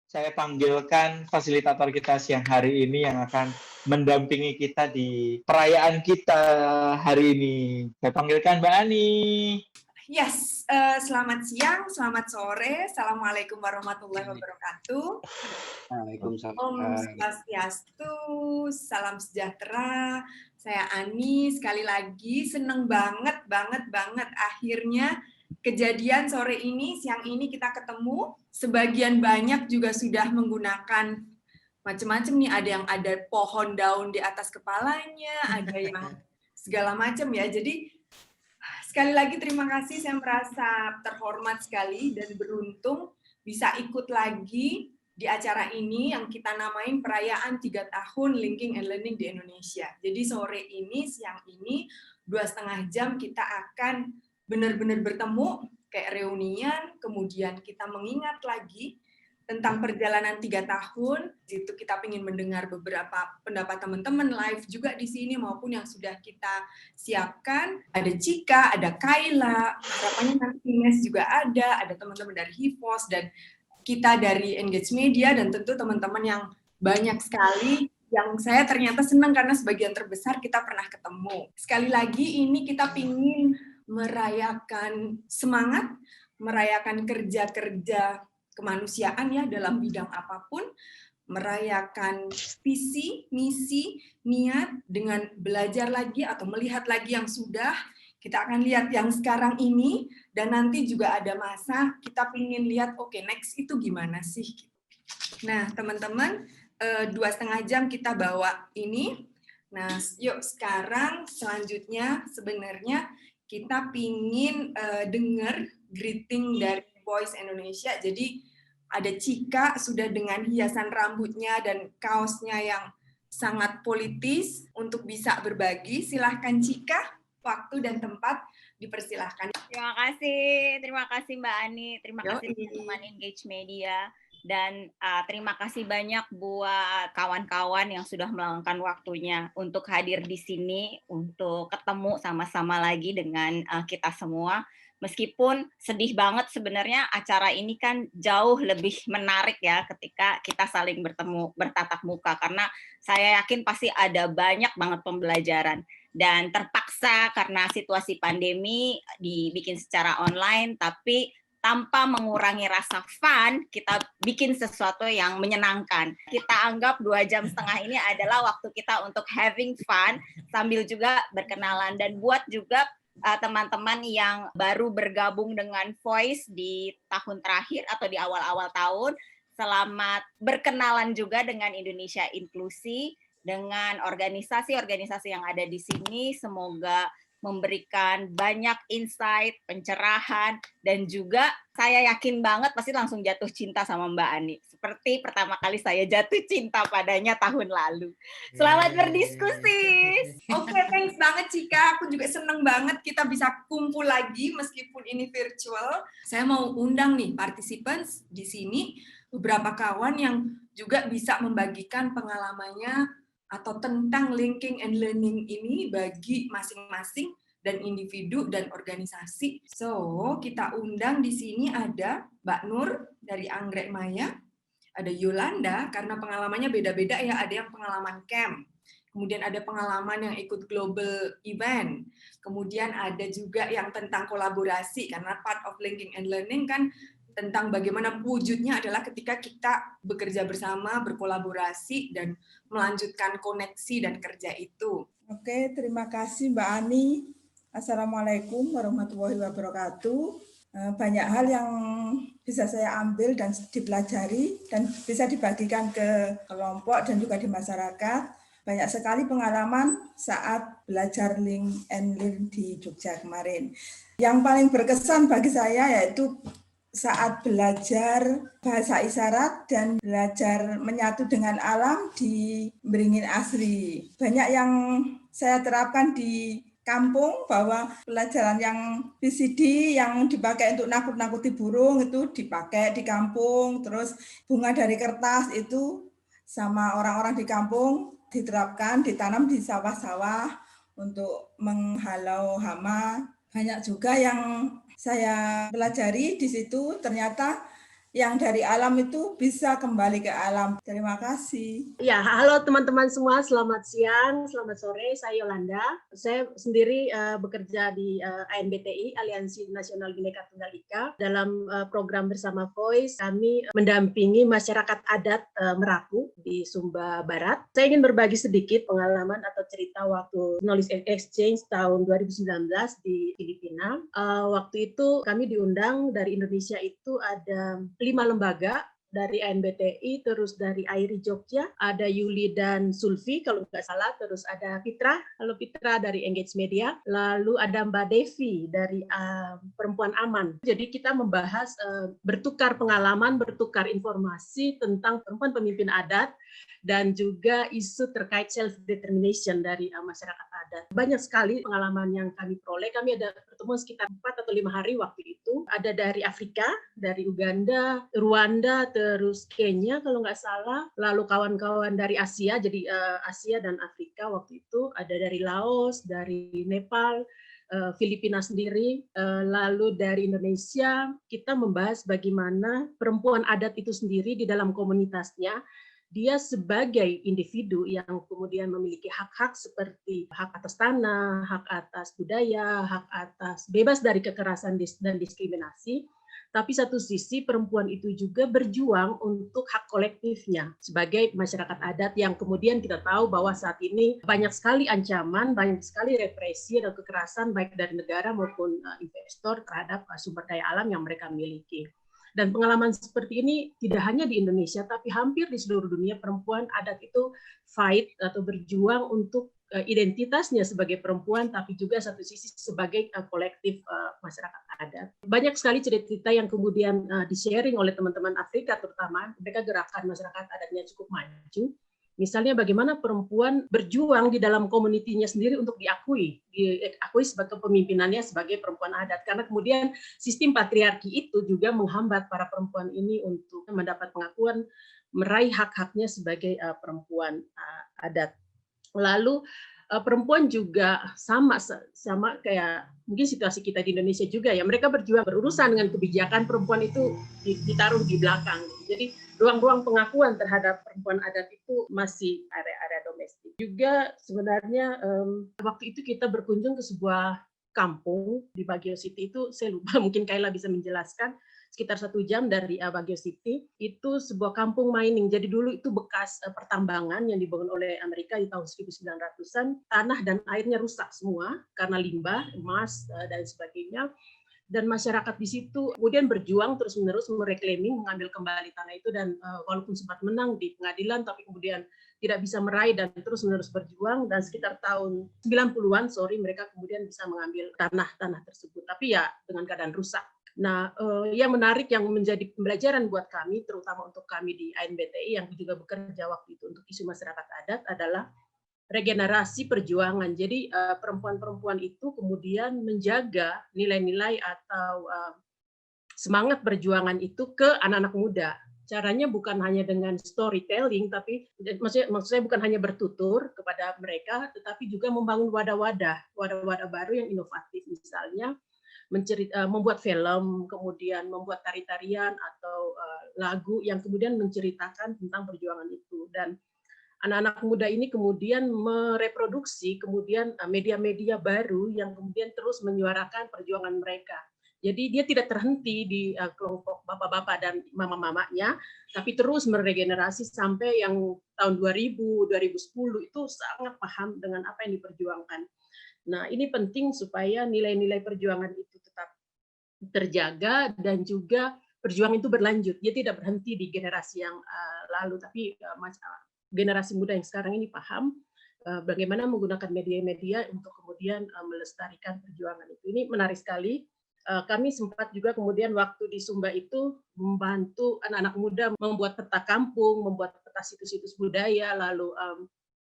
saya panggilkan fasilitator kita siang hari ini yang akan mendampingi kita di perayaan kita hari ini. Saya panggilkan Mbak Ani. Yes, selamat siang, selamat sore. Assalamualaikum warahmatullahi wabarakatuh. Waalaikumsalam. Om Swastiastu, salam sejahtera. Saya Ani, sekali lagi seneng banget. Akhirnya kejadian sore ini, siang ini kita ketemu. Sebagian banyak juga sudah menggunakan macam-macam nih. Ada yang ada pohon daun di atas kepalanya, ada yang segala macam ya. Jadi sekali lagi terima kasih, saya merasa terhormat sekali dan beruntung bisa ikut lagi di acara ini yang kita namain perayaan 3 tahun Linking and Learning di Indonesia. Jadi sore ini, siang ini, 2,5 jam kita akan benar-benar bertemu, kayak reunian, kemudian kita mengingat lagi tentang perjalanan 3 tahun. Itu kita ingin mendengar beberapa pendapat teman-teman live juga di sini maupun yang sudah kita siapkan. Ada Cika, ada Kayla, harapannya nanti Ines juga ada teman-teman dari HIPOS dan kita dari Engage Media dan tentu teman-teman yang banyak sekali yang saya ternyata senang karena sebagian terbesar kita pernah ketemu. Sekali lagi ini kita ingin merayakan semangat, merayakan kerja-kerja kemanusiaan ya dalam bidang apapun, merayakan visi, misi, niat dengan belajar lagi atau melihat lagi yang sudah, kita akan lihat yang sekarang ini, dan nanti juga ada masa kita ingin lihat, oke, next itu gimana sih? Nah, teman-teman, 2,5 jam kita bawa ini. Nah, yuk sekarang selanjutnya sebenarnya kita pingin dengar greeting dari Voice Indonesia. Jadi ada Cika sudah dengan hiasan rambutnya dan kaosnya yang sangat politis untuk bisa berbagi. Silahkan Cika, waktu dan tempat dipersilahkan. Terima kasih Mbak Ani, terima kasih teman-teman Engage Media. Dan terima kasih banyak buat kawan-kawan yang sudah meluangkan waktunya untuk hadir di sini, untuk ketemu sama-sama lagi dengan kita semua. Meskipun sedih banget sebenarnya acara ini kan jauh lebih menarik ya ketika kita saling bertemu, bertatap muka. Karena saya yakin pasti ada banyak banget pembelajaran. Dan terpaksa karena situasi pandemi dibikin secara online, tapi tanpa mengurangi rasa fun, kita bikin sesuatu yang menyenangkan. Kita anggap 2,5 jam ini adalah waktu kita untuk having fun, sambil juga berkenalan. Dan buat juga teman-teman yang baru bergabung dengan Voice di tahun terakhir atau di awal-awal tahun, selamat berkenalan juga dengan Indonesia Inklusi, dengan organisasi-organisasi yang ada di sini. Semoga memberikan banyak insight, pencerahan, dan juga saya yakin banget pasti langsung jatuh cinta sama Mbak Ani. Seperti pertama kali saya jatuh cinta padanya tahun lalu. Selamat berdiskusi. Oke, thanks banget Cika. Aku juga seneng banget kita bisa kumpul lagi meskipun ini virtual. Saya mau undang nih participants di sini, beberapa kawan yang juga bisa membagikan pengalamannya atau tentang linking and learning ini bagi masing-masing dan individu dan organisasi. So, kita undang di sini ada Mbak Nur dari Anggrek Maya, ada Yolanda karena pengalamannya beda-beda ya, ada yang pengalaman camp, kemudian ada pengalaman yang ikut global event, kemudian ada juga yang tentang kolaborasi karena part of linking and learning kan tentang bagaimana wujudnya adalah ketika kita bekerja bersama, berkolaborasi, dan melanjutkan koneksi dan kerja itu. Oke, terima kasih Mbak Ani. Assalamualaikum warahmatullahi wabarakatuh. Banyak hal yang bisa saya ambil dan dipelajari dan bisa dibagikan ke kelompok dan juga di masyarakat. Banyak sekali pengalaman saat belajar Link and Learn di Jogja kemarin. Yang paling berkesan bagi saya yaitu saat belajar bahasa isyarat dan belajar menyatu dengan alam di Beringin Asri. Banyak yang saya terapkan di kampung bahwa pelajaran yang PCD yang dipakai untuk nakut-nakuti burung itu dipakai di kampung, terus bunga dari kertas itu sama orang-orang di kampung diterapkan, ditanam di sawah-sawah untuk menghalau hama. Banyak juga yang saya pelajari di situ ternyata yang dari alam itu bisa kembali ke alam. Terima kasih. Ya, halo teman-teman semua, selamat siang, selamat sore, saya Yolanda. Saya sendiri bekerja di ANBTI, Aliansi Nasional Bhinneka Tunggal Ika. Dalam program bersama Voice, kami mendampingi masyarakat adat Merapu di Sumba Barat. Saya ingin berbagi sedikit pengalaman atau cerita waktu Knowledge Exchange tahun 2019 di Filipina. Waktu itu kami diundang dari Indonesia, itu ada 5 lembaga, dari ANBTI, terus dari AIRI Jogja, ada Yuli dan Sulfi kalau nggak salah, terus ada Fitra, halo Fitra dari Engage Media, lalu ada Mbak Devi dari Perempuan Aman. Jadi kita membahas bertukar pengalaman, bertukar informasi tentang perempuan pemimpin adat, dan juga isu terkait self-determination dari masyarakat adat. Banyak sekali pengalaman yang kami peroleh. Kami ada pertemuan sekitar 4 atau 5 hari waktu itu. Ada dari Afrika, dari Uganda, Rwanda, terus Kenya kalau nggak salah. Lalu kawan-kawan dari Asia, jadi Asia dan Afrika waktu itu. Ada dari Laos, dari Nepal, Filipina sendiri, lalu dari Indonesia. Kita membahas bagaimana perempuan adat itu sendiri di dalam komunitasnya, dia sebagai individu yang kemudian memiliki hak-hak seperti hak atas tanah, hak atas budaya, hak atas bebas dari kekerasan dan diskriminasi. Tapi satu sisi perempuan itu juga berjuang untuk hak kolektifnya sebagai masyarakat adat yang kemudian kita tahu bahwa saat ini banyak sekali ancaman, banyak sekali represi dan kekerasan baik dari negara maupun investor terhadap sumber daya alam yang mereka miliki. Dan pengalaman seperti ini tidak hanya di Indonesia, tapi hampir di seluruh dunia perempuan adat itu fight atau berjuang untuk identitasnya sebagai perempuan, tapi juga satu sisi sebagai kolektif masyarakat adat. Banyak sekali cerita-cerita yang kemudian di-sharing oleh teman-teman Afrika, terutama mereka gerakan masyarakat adatnya cukup maju. Misalnya bagaimana perempuan berjuang di dalam komunitinya sendiri untuk diakui sebagai pemimpinannya sebagai perempuan adat. Karena kemudian sistem patriarki itu juga menghambat para perempuan ini untuk mendapat pengakuan, meraih hak-haknya sebagai perempuan adat. Lalu perempuan juga sama kayak mungkin situasi kita di Indonesia juga ya, mereka berjuang berurusan dengan kebijakan, perempuan itu ditaruh di belakang. Jadi ruang-ruang pengakuan terhadap perempuan adat itu masih area-area domestik. Juga sebenarnya waktu itu kita berkunjung ke sebuah kampung di Baguio City, itu saya lupa, mungkin Kayla bisa menjelaskan, sekitar 1 jam dari Baguio City, itu sebuah kampung mining. Jadi dulu itu bekas pertambangan yang dibangun oleh Amerika di tahun 1900-an, tanah dan airnya rusak semua karena limbah, emas, dan sebagainya. Dan masyarakat di situ kemudian berjuang terus-menerus mereclaiming, mengambil kembali tanah itu, dan walaupun sempat menang di pengadilan, tapi kemudian tidak bisa meraih dan terus-menerus berjuang, dan sekitar tahun 90-an, mereka kemudian bisa mengambil tanah tersebut, tapi ya dengan keadaan rusak. Nah, yang menarik yang menjadi pembelajaran buat kami, terutama untuk kami di ANBTI yang juga bekerja waktu itu untuk isu masyarakat adat, adalah regenerasi perjuangan. Jadi perempuan-perempuan itu kemudian menjaga nilai-nilai atau semangat perjuangan itu ke anak-anak muda. Caranya bukan hanya dengan storytelling, tapi maksud saya bukan hanya bertutur kepada mereka, tetapi juga membangun wadah-wadah baru yang inovatif, misalnya membuat film, kemudian membuat tari-tarian atau lagu yang kemudian menceritakan tentang perjuangan itu. Dan anak-anak muda ini kemudian mereproduksi kemudian media-media baru yang kemudian terus menyuarakan perjuangan mereka. Jadi dia tidak terhenti di kelompok bapak-bapak dan mama-mamanya, tapi terus meregenerasi sampai yang tahun 2000, 2010 itu sangat paham dengan apa yang diperjuangkan. Nah, ini penting supaya nilai-nilai perjuangan itu tetap terjaga dan juga perjuangan itu berlanjut. Dia tidak berhenti di generasi yang lalu, tapi generasi muda yang sekarang ini paham bagaimana menggunakan media-media untuk kemudian melestarikan perjuangan itu. Ini menarik sekali. Kami sempat juga kemudian waktu di Sumba itu membantu anak-anak muda membuat peta kampung, membuat peta situs-situs budaya, lalu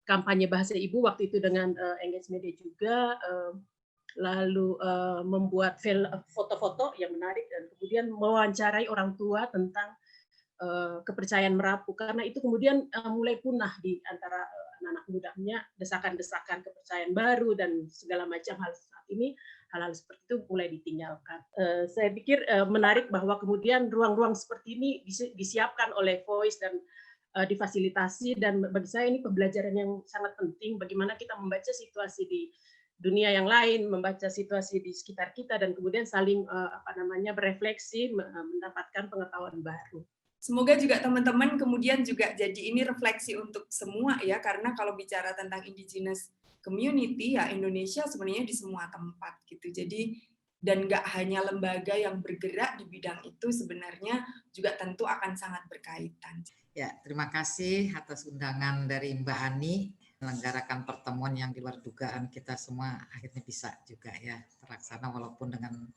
kampanye bahasa ibu waktu itu dengan Engage Media juga, lalu membuat foto-foto yang menarik, dan kemudian mewawancarai orang tua tentang kepercayaan Merapu, karena itu kemudian mulai punah di antara anak-anak mudanya desakan-desakan kepercayaan baru dan segala macam hal saat ini, hal-hal seperti itu mulai ditinggalkan. Saya pikir menarik bahwa kemudian ruang-ruang seperti ini disiapkan oleh Voice dan difasilitasi, dan bagi saya ini pembelajaran yang sangat penting bagaimana kita membaca situasi di dunia yang lain, membaca situasi di sekitar kita, dan kemudian saling berefleksi, mendapatkan pengetahuan baru. Semoga juga teman-teman kemudian juga jadi ini refleksi untuk semua ya, karena kalau bicara tentang indigenous community ya Indonesia sebenarnya di semua tempat gitu. Jadi dan nggak hanya lembaga yang bergerak di bidang itu, sebenarnya juga tentu akan sangat berkaitan. Ya, terima kasih atas undangan dari Mbak Ani menyelenggarakan pertemuan yang di luar dugaan kita semua akhirnya bisa juga ya terlaksana walaupun dengan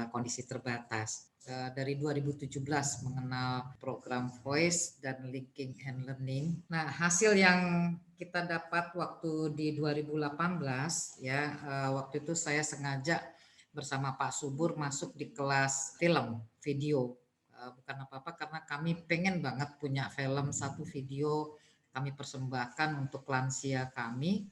kondisi terbatas. Dari 2017 mengenal program Voice dan Linking and Learning. Nah, hasil yang kita dapat waktu di 2018 ya, waktu itu saya sengaja bersama Pak Subur masuk di kelas film video. Bukan apa-apa karena kami pengen banget punya film satu video kami persembahkan untuk lansia kami,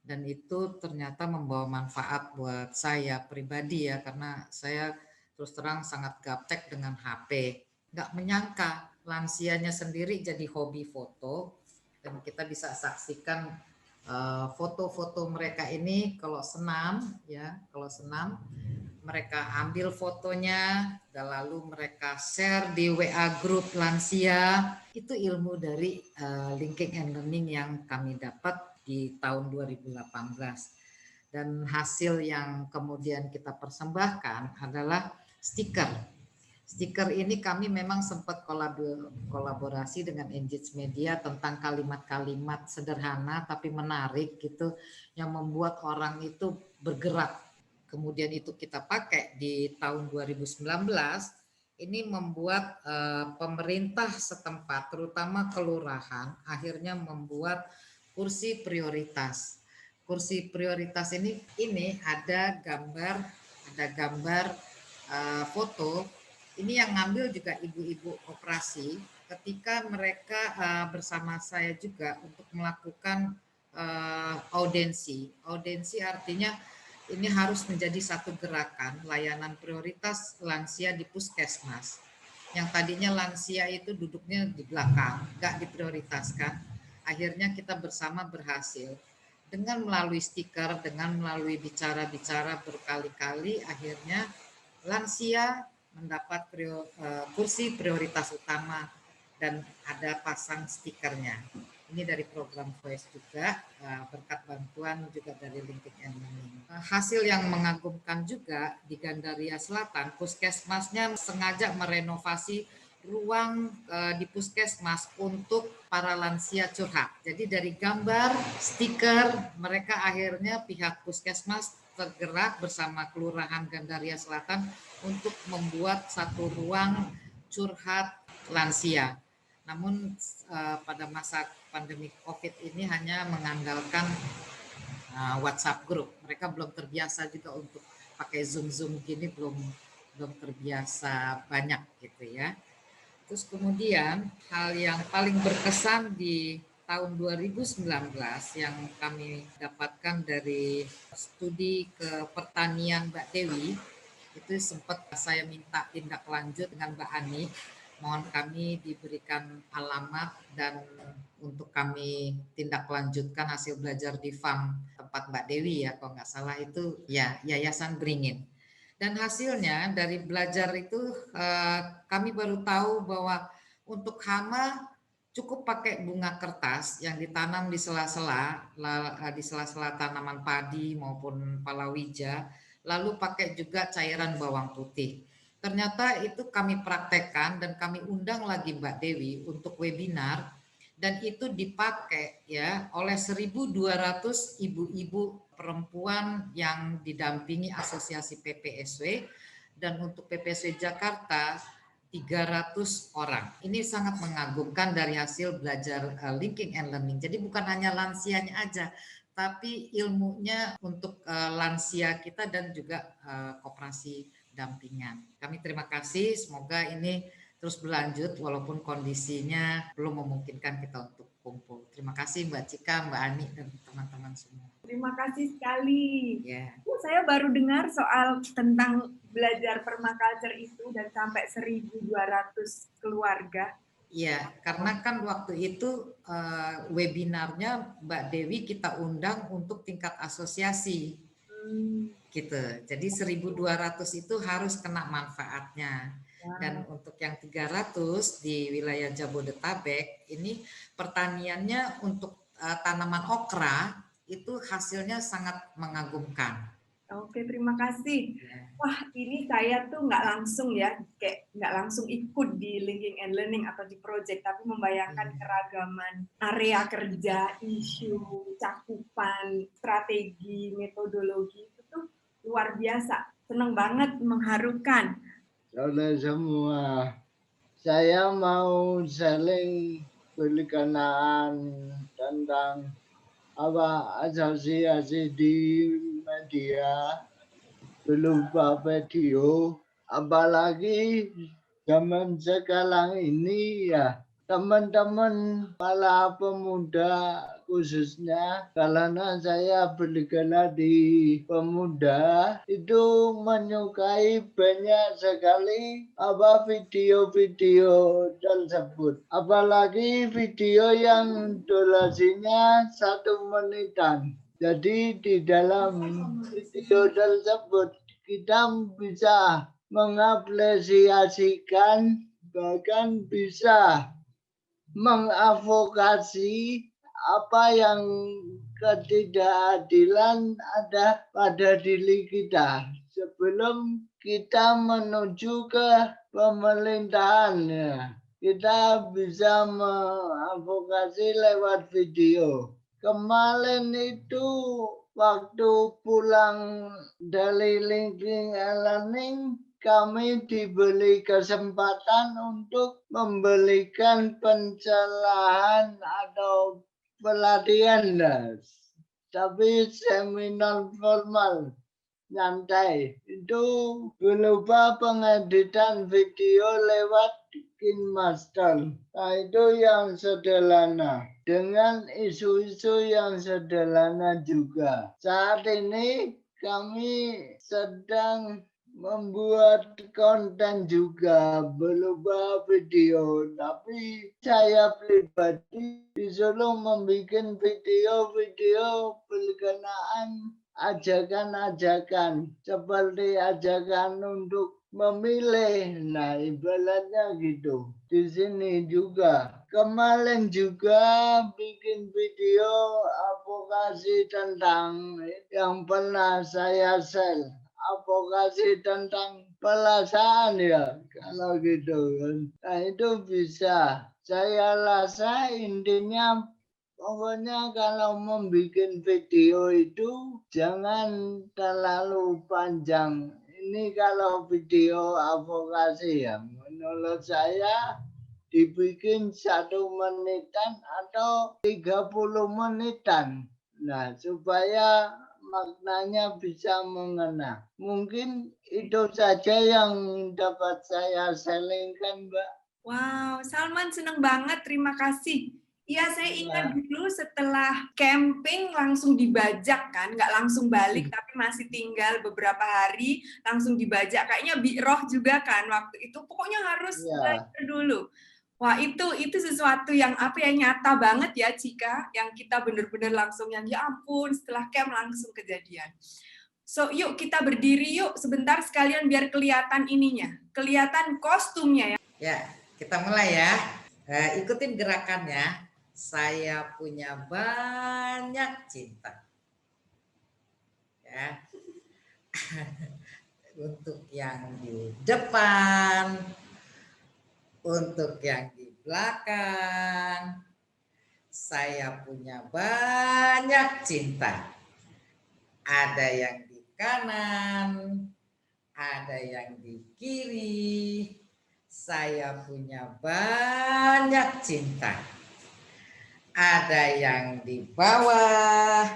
dan itu ternyata membawa manfaat buat saya pribadi ya, karena saya terus terang sangat gaptek dengan HP. Nggak menyangka lansianya sendiri jadi hobi foto, dan kita bisa saksikan foto-foto mereka ini kalau senam ya, kalau senam mereka ambil fotonya dan lalu mereka share di WA grup lansia. Itu ilmu dari Linking and Learning yang kami dapat di tahun 2018. Dan hasil yang kemudian kita persembahkan adalah stiker. Stiker ini kami memang sempat kolaborasi dengan Engage Media tentang kalimat-kalimat sederhana tapi menarik gitu yang membuat orang itu bergerak. Kemudian itu kita pakai di tahun 2019, ini membuat pemerintah setempat, terutama kelurahan, akhirnya membuat kursi prioritas. Kursi prioritas ini ada gambar foto. Ini yang ngambil juga ibu-ibu operasi ketika mereka bersama saya juga untuk melakukan audiensi. Audiensi artinya ini harus menjadi satu gerakan layanan prioritas lansia di puskesmas. Yang tadinya lansia itu duduknya di belakang, nggak diprioritaskan. Akhirnya kita bersama berhasil. Dengan melalui stiker, dengan melalui bicara-bicara berkali-kali, akhirnya lansia mendapat kursi prioritas utama dan ada pasang stikernya. Ini dari program Voice juga, berkat bantuan juga dari Linking and Learning. Hasil yang mengagumkan juga di Gandaria Selatan, puskesmasnya sengaja merenovasi ruang di puskesmas untuk para lansia curhat. Jadi dari gambar, stiker, mereka akhirnya pihak puskesmas tergerak bersama Kelurahan Gandaria Selatan untuk membuat satu ruang curhat lansia. Namun pada masa pandemi COVID ini hanya mengandalkan WhatsApp group. Mereka belum terbiasa juga untuk pakai Zoom gini, belum terbiasa banyak gitu ya. Terus kemudian hal yang paling berkesan di tahun 2019 yang kami dapatkan dari studi ke pertanian Mbak Dewi, itu sempat saya minta tindak lanjut dengan Mbak Ani. Mohon kami diberikan alamat dan untuk kami tindak lanjutkan hasil belajar di FAM tempat Mbak Dewi ya, kalau nggak salah itu ya Yayasan Beringin. Dan hasilnya dari belajar itu kami baru tahu bahwa untuk hama cukup pakai bunga kertas yang ditanam di sela-sela tanaman padi maupun palawija, lalu pakai juga cairan bawang putih. Ternyata itu kami praktekkan dan kami undang lagi Mbak Dewi untuk webinar, dan itu dipakai ya oleh 1.200 ibu-ibu perempuan yang didampingi Asosiasi PPSW, dan untuk PPSW Jakarta 300 orang. Ini sangat mengagumkan dari hasil belajar Linking and Learning. Jadi bukan hanya lansianya aja, tapi ilmunya untuk lansia kita dan juga koperasi dampingan. Kami terima kasih, semoga ini terus berlanjut walaupun kondisinya belum memungkinkan kita untuk kumpul. Terima kasih Mbak Cika, Mbak Ani, dan teman-teman semua. Terima kasih sekali. Ya. Saya baru dengar soal tentang belajar permaculture itu dan sampai 1.200 keluarga. Iya, karena kan waktu itu webinarnya Mbak Dewi kita undang untuk tingkat asosiasi. Gitu. Jadi 1.200 itu harus kena manfaatnya. Dan untuk yang 300 di wilayah Jabodetabek ini pertaniannya untuk tanaman okra itu hasilnya sangat mengagumkan. Oke, terima kasih. Wah, ini saya tuh nggak langsung ya, kayak nggak langsung ikut di Linking and Learning atau di project, tapi membayangkan keragaman area kerja, isu, cakupan, strategi, metodologi itu tuh luar biasa. Seneng banget, mengharukan. Saudara semua, saya mau sharing berkenaan tentang asosiasi di media berupa video, apalagi zaman sekarang ini ya teman-teman para pemuda khususnya karena saya bergerak di pemuda itu menyukai banyak sekali video-video tersebut, apalagi video yang durasinya 1 menitan. Jadi di dalam video tersebut kita bisa mengapresiasikan, bahkan bisa mengadvokasi apa yang ketidakadilan ada pada diri kita sebelum kita menuju ke pemerintahan. Kita bisa mengadvokasi lewat video. Kemarin itu waktu pulang dari Linking and Learning, kami diberi kesempatan untuk memberikan pencerahan atau pelatihan, tapi seminar formal nyantai. Itu berupa pengeditan video lewat KineMaster. Nah, itu yang sederhana dengan isu-isu yang sederhana juga. Saat ini kami sedang membuat konten juga berupa video, tapi saya pribadi disuruh membuat video-video berkenaan ajakan-ajakan seperti ajakan untuk memilih. Nah, ibaratnya gitu. Di sini juga kemarin juga bikin video advokasi tentang yang pernah saya share, advokasi tentang perasaan ya, kalau gitu kan. Nah, itu bisa. Saya rasa intinya pokoknya kalau membuat video itu jangan terlalu panjang. Ini kalau video advokasi ya, menurut saya dibikin 1 menitan atau 30 menitan. Nah, supaya maknanya bisa mengena. Mungkin itu saja yang dapat saya sharingkan, Mbak. Wow, Salman seneng banget, terima kasih. Iya, saya ingat dulu setelah camping langsung dibajak kan, nggak langsung balik tapi masih tinggal beberapa hari langsung dibajak. Kayaknya Roh juga kan waktu itu, pokoknya harus belajar dulu. Wah, itu sesuatu yang nyata banget ya, Cika, yang kita bener-bener langsung yang ya ampun setelah camp langsung kejadian. So, yuk kita berdiri yuk sebentar sekalian biar kelihatan ininya, kelihatan kostumnya ya. Ya, kita mulai ya. Ikutin gerakannya. Saya punya banyak cinta. Ya. Untuk yang di depan, untuk yang di belakang, saya punya banyak cinta. Ada yang di kanan, ada yang di kiri. Saya punya banyak cinta. Ada yang di bawah,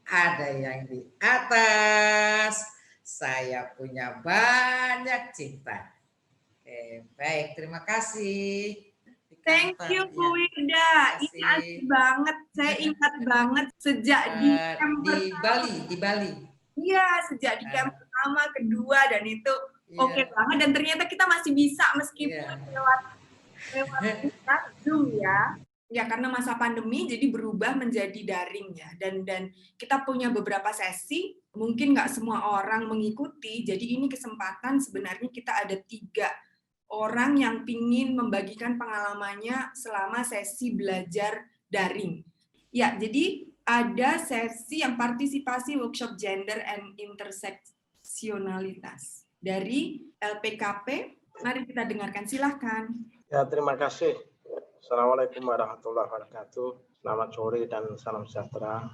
ada yang di atas. Saya punya banyak cinta. Oke, baik, terima kasih. Thank you Bu Wirda. Ini asik banget. Saya ingat banget sejak di camp di Bali. Iya, sejak di camp pertama, kedua, dan itu oke banget. Dan ternyata kita masih bisa meskipun lewat Zoom ya. Ya, karena masa pandemi jadi berubah menjadi daring ya. Dan kita punya beberapa sesi, mungkin nggak semua orang mengikuti. Jadi ini kesempatan sebenarnya kita ada 3 orang yang ingin membagikan pengalamannya selama sesi belajar daring. Ya, jadi ada sesi yang partisipasi workshop gender and interseksionalitas dari LPKP. Mari kita dengarkan, silahkan. Ya, terima kasih. Assalamualaikum warahmatullahi wabarakatuh. Selamat sore dan salam sejahtera.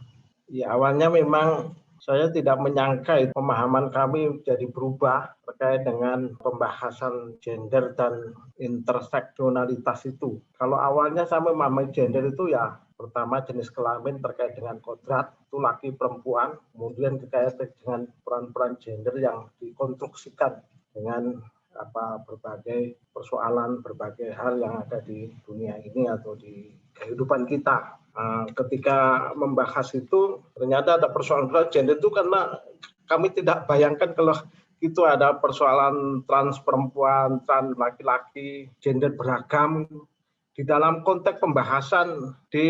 Ya, awalnya memang saya tidak menyangka pemahaman kami jadi berubah terkait dengan pembahasan gender dan interseksionalitas itu. Kalau awalnya saya memahami gender itu ya pertama jenis kelamin terkait dengan kodrat, itu laki perempuan, kemudian terkait dengan peran-peran gender yang dikonstruksikan dengan berbagai persoalan, berbagai hal yang ada di dunia ini atau di kehidupan kita. Ketika membahas itu ternyata ada persoalan gender itu karena kami tidak bayangkan kalau itu ada persoalan trans perempuan, trans laki-laki, gender beragam di dalam konteks pembahasan di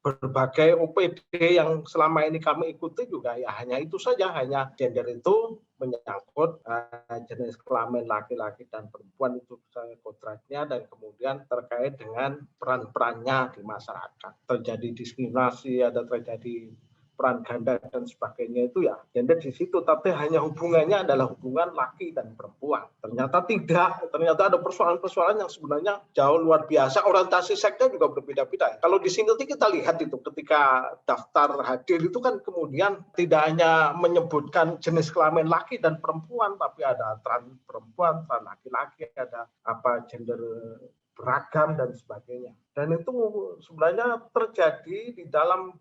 berbagai OPD yang selama ini kami ikuti juga ya hanya itu saja, hanya gender itu menyangkut jenis kelamin laki-laki dan perempuan itu kodratnya dan kemudian terkait dengan peran-perannya di masyarakat. Terjadi diskriminasi, ada terjadi peran ganda dan sebagainya itu ya gender di situ, tapi hanya hubungannya adalah hubungan laki dan perempuan. Ternyata tidak, ternyata ada persoalan-persoalan yang sebenarnya jauh luar biasa. Orientasi seksnya juga berbeda-beda. Kalau di sini kita lihat itu ketika daftar hadir itu kan kemudian tidak hanya menyebutkan jenis kelamin laki dan perempuan, tapi ada trans perempuan, trans laki-laki, ada gender beragam dan sebagainya. Dan itu sebenarnya terjadi di dalam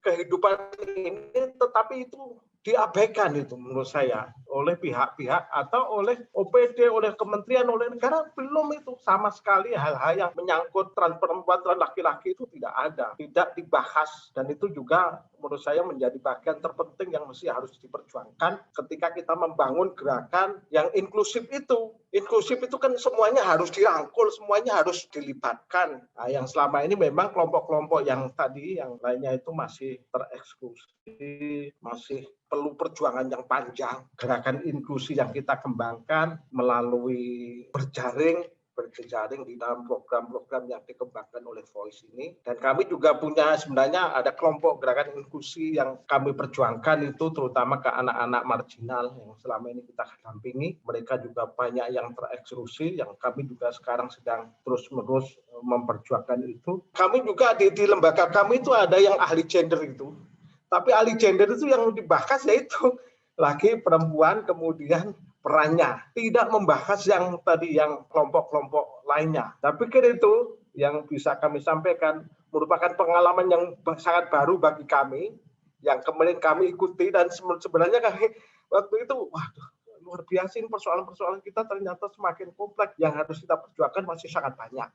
kehidupan ini, tetapi itu diabaikan itu menurut saya oleh pihak-pihak atau oleh OPD, oleh kementerian, oleh negara. Belum itu sama sekali hal-hal yang menyangkut trans perempuan, trans laki-laki itu tidak ada, tidak dibahas, dan itu juga menurut saya menjadi bagian terpenting yang mesti harus diperjuangkan ketika kita membangun gerakan yang inklusif itu. Inklusif itu kan semuanya harus dirangkul, semuanya harus dilibatkan. Nah, yang selama ini memang kelompok-kelompok yang tadi, yang lainnya itu masih tereksklusi, masih perlu perjuangan yang panjang. Gerakan inklusi yang kita kembangkan melalui berjejaring di dalam program-program yang dikembangkan oleh Voice ini. Dan kami juga punya sebenarnya ada kelompok gerakan inklusi yang kami perjuangkan itu terutama ke anak-anak marginal yang selama ini kita dampingi. Mereka juga banyak yang tereksklusi, yang kami juga sekarang sedang terus-menerus memperjuangkan itu. Kami juga di lembaga kami itu ada yang ahli gender itu. Tapi ahli gender itu yang dibahas yaitu laki, perempuan, kemudian perannya, tidak membahas yang tadi yang kelompok-kelompok lainnya. Tapi kira itu yang bisa kami sampaikan merupakan pengalaman yang sangat baru bagi kami, yang kemudian kami ikuti, dan sebenarnya kami waktu itu, waduh, luar biasa ini persoalan-persoalan kita ternyata semakin kompleks, yang harus kita perjuangkan masih sangat banyak.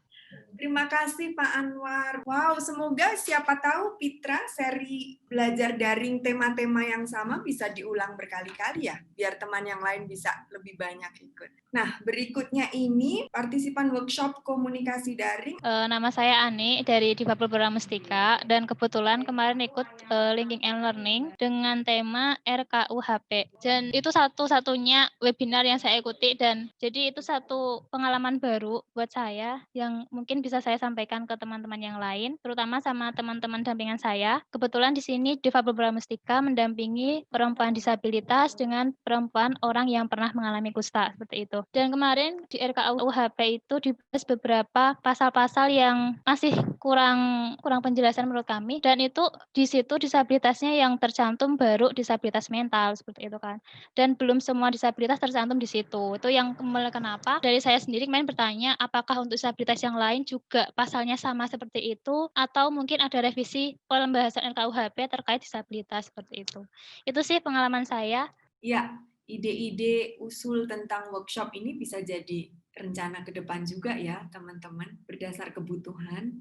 Terima kasih Pak Anwar. Wow, semoga siapa tahu Pitra seri belajar daring tema-tema yang sama bisa diulang berkali-kali ya, biar teman yang lain bisa lebih banyak ikut. Nah, berikutnya ini partisipan workshop komunikasi daring. Nama saya Ani dari Difabel Mustika dan kebetulan kemarin ikut Linking and Learning dengan tema RKUHP. Dan itu satu-satunya webinar yang saya ikuti, dan jadi itu satu pengalaman baru buat saya yang mungkin bisa saya sampaikan ke teman-teman yang lain, terutama sama teman-teman dampingan saya. Kebetulan di sini Difabel Mustika mendampingi perempuan disabilitas dengan perempuan orang yang pernah mengalami kusta, seperti itu. Dan kemarin di RKUHP itu dibahas beberapa pasal-pasal yang masih kurang penjelasan menurut kami, dan itu di situ disabilitasnya yang tercantum baru disabilitas mental, seperti itu kan. Dan belum semua disabilitas tercantum di situ. Itu yang kenapa dari saya sendiri kemarin bertanya apakah untuk disabilitas yang lain juga pasalnya sama seperti itu, atau mungkin ada revisi pembahasan RKUHP terkait disabilitas, seperti itu. Itu sih pengalaman saya. Ya, ide-ide usul tentang workshop ini bisa jadi rencana ke depan juga ya teman-teman, berdasar kebutuhan.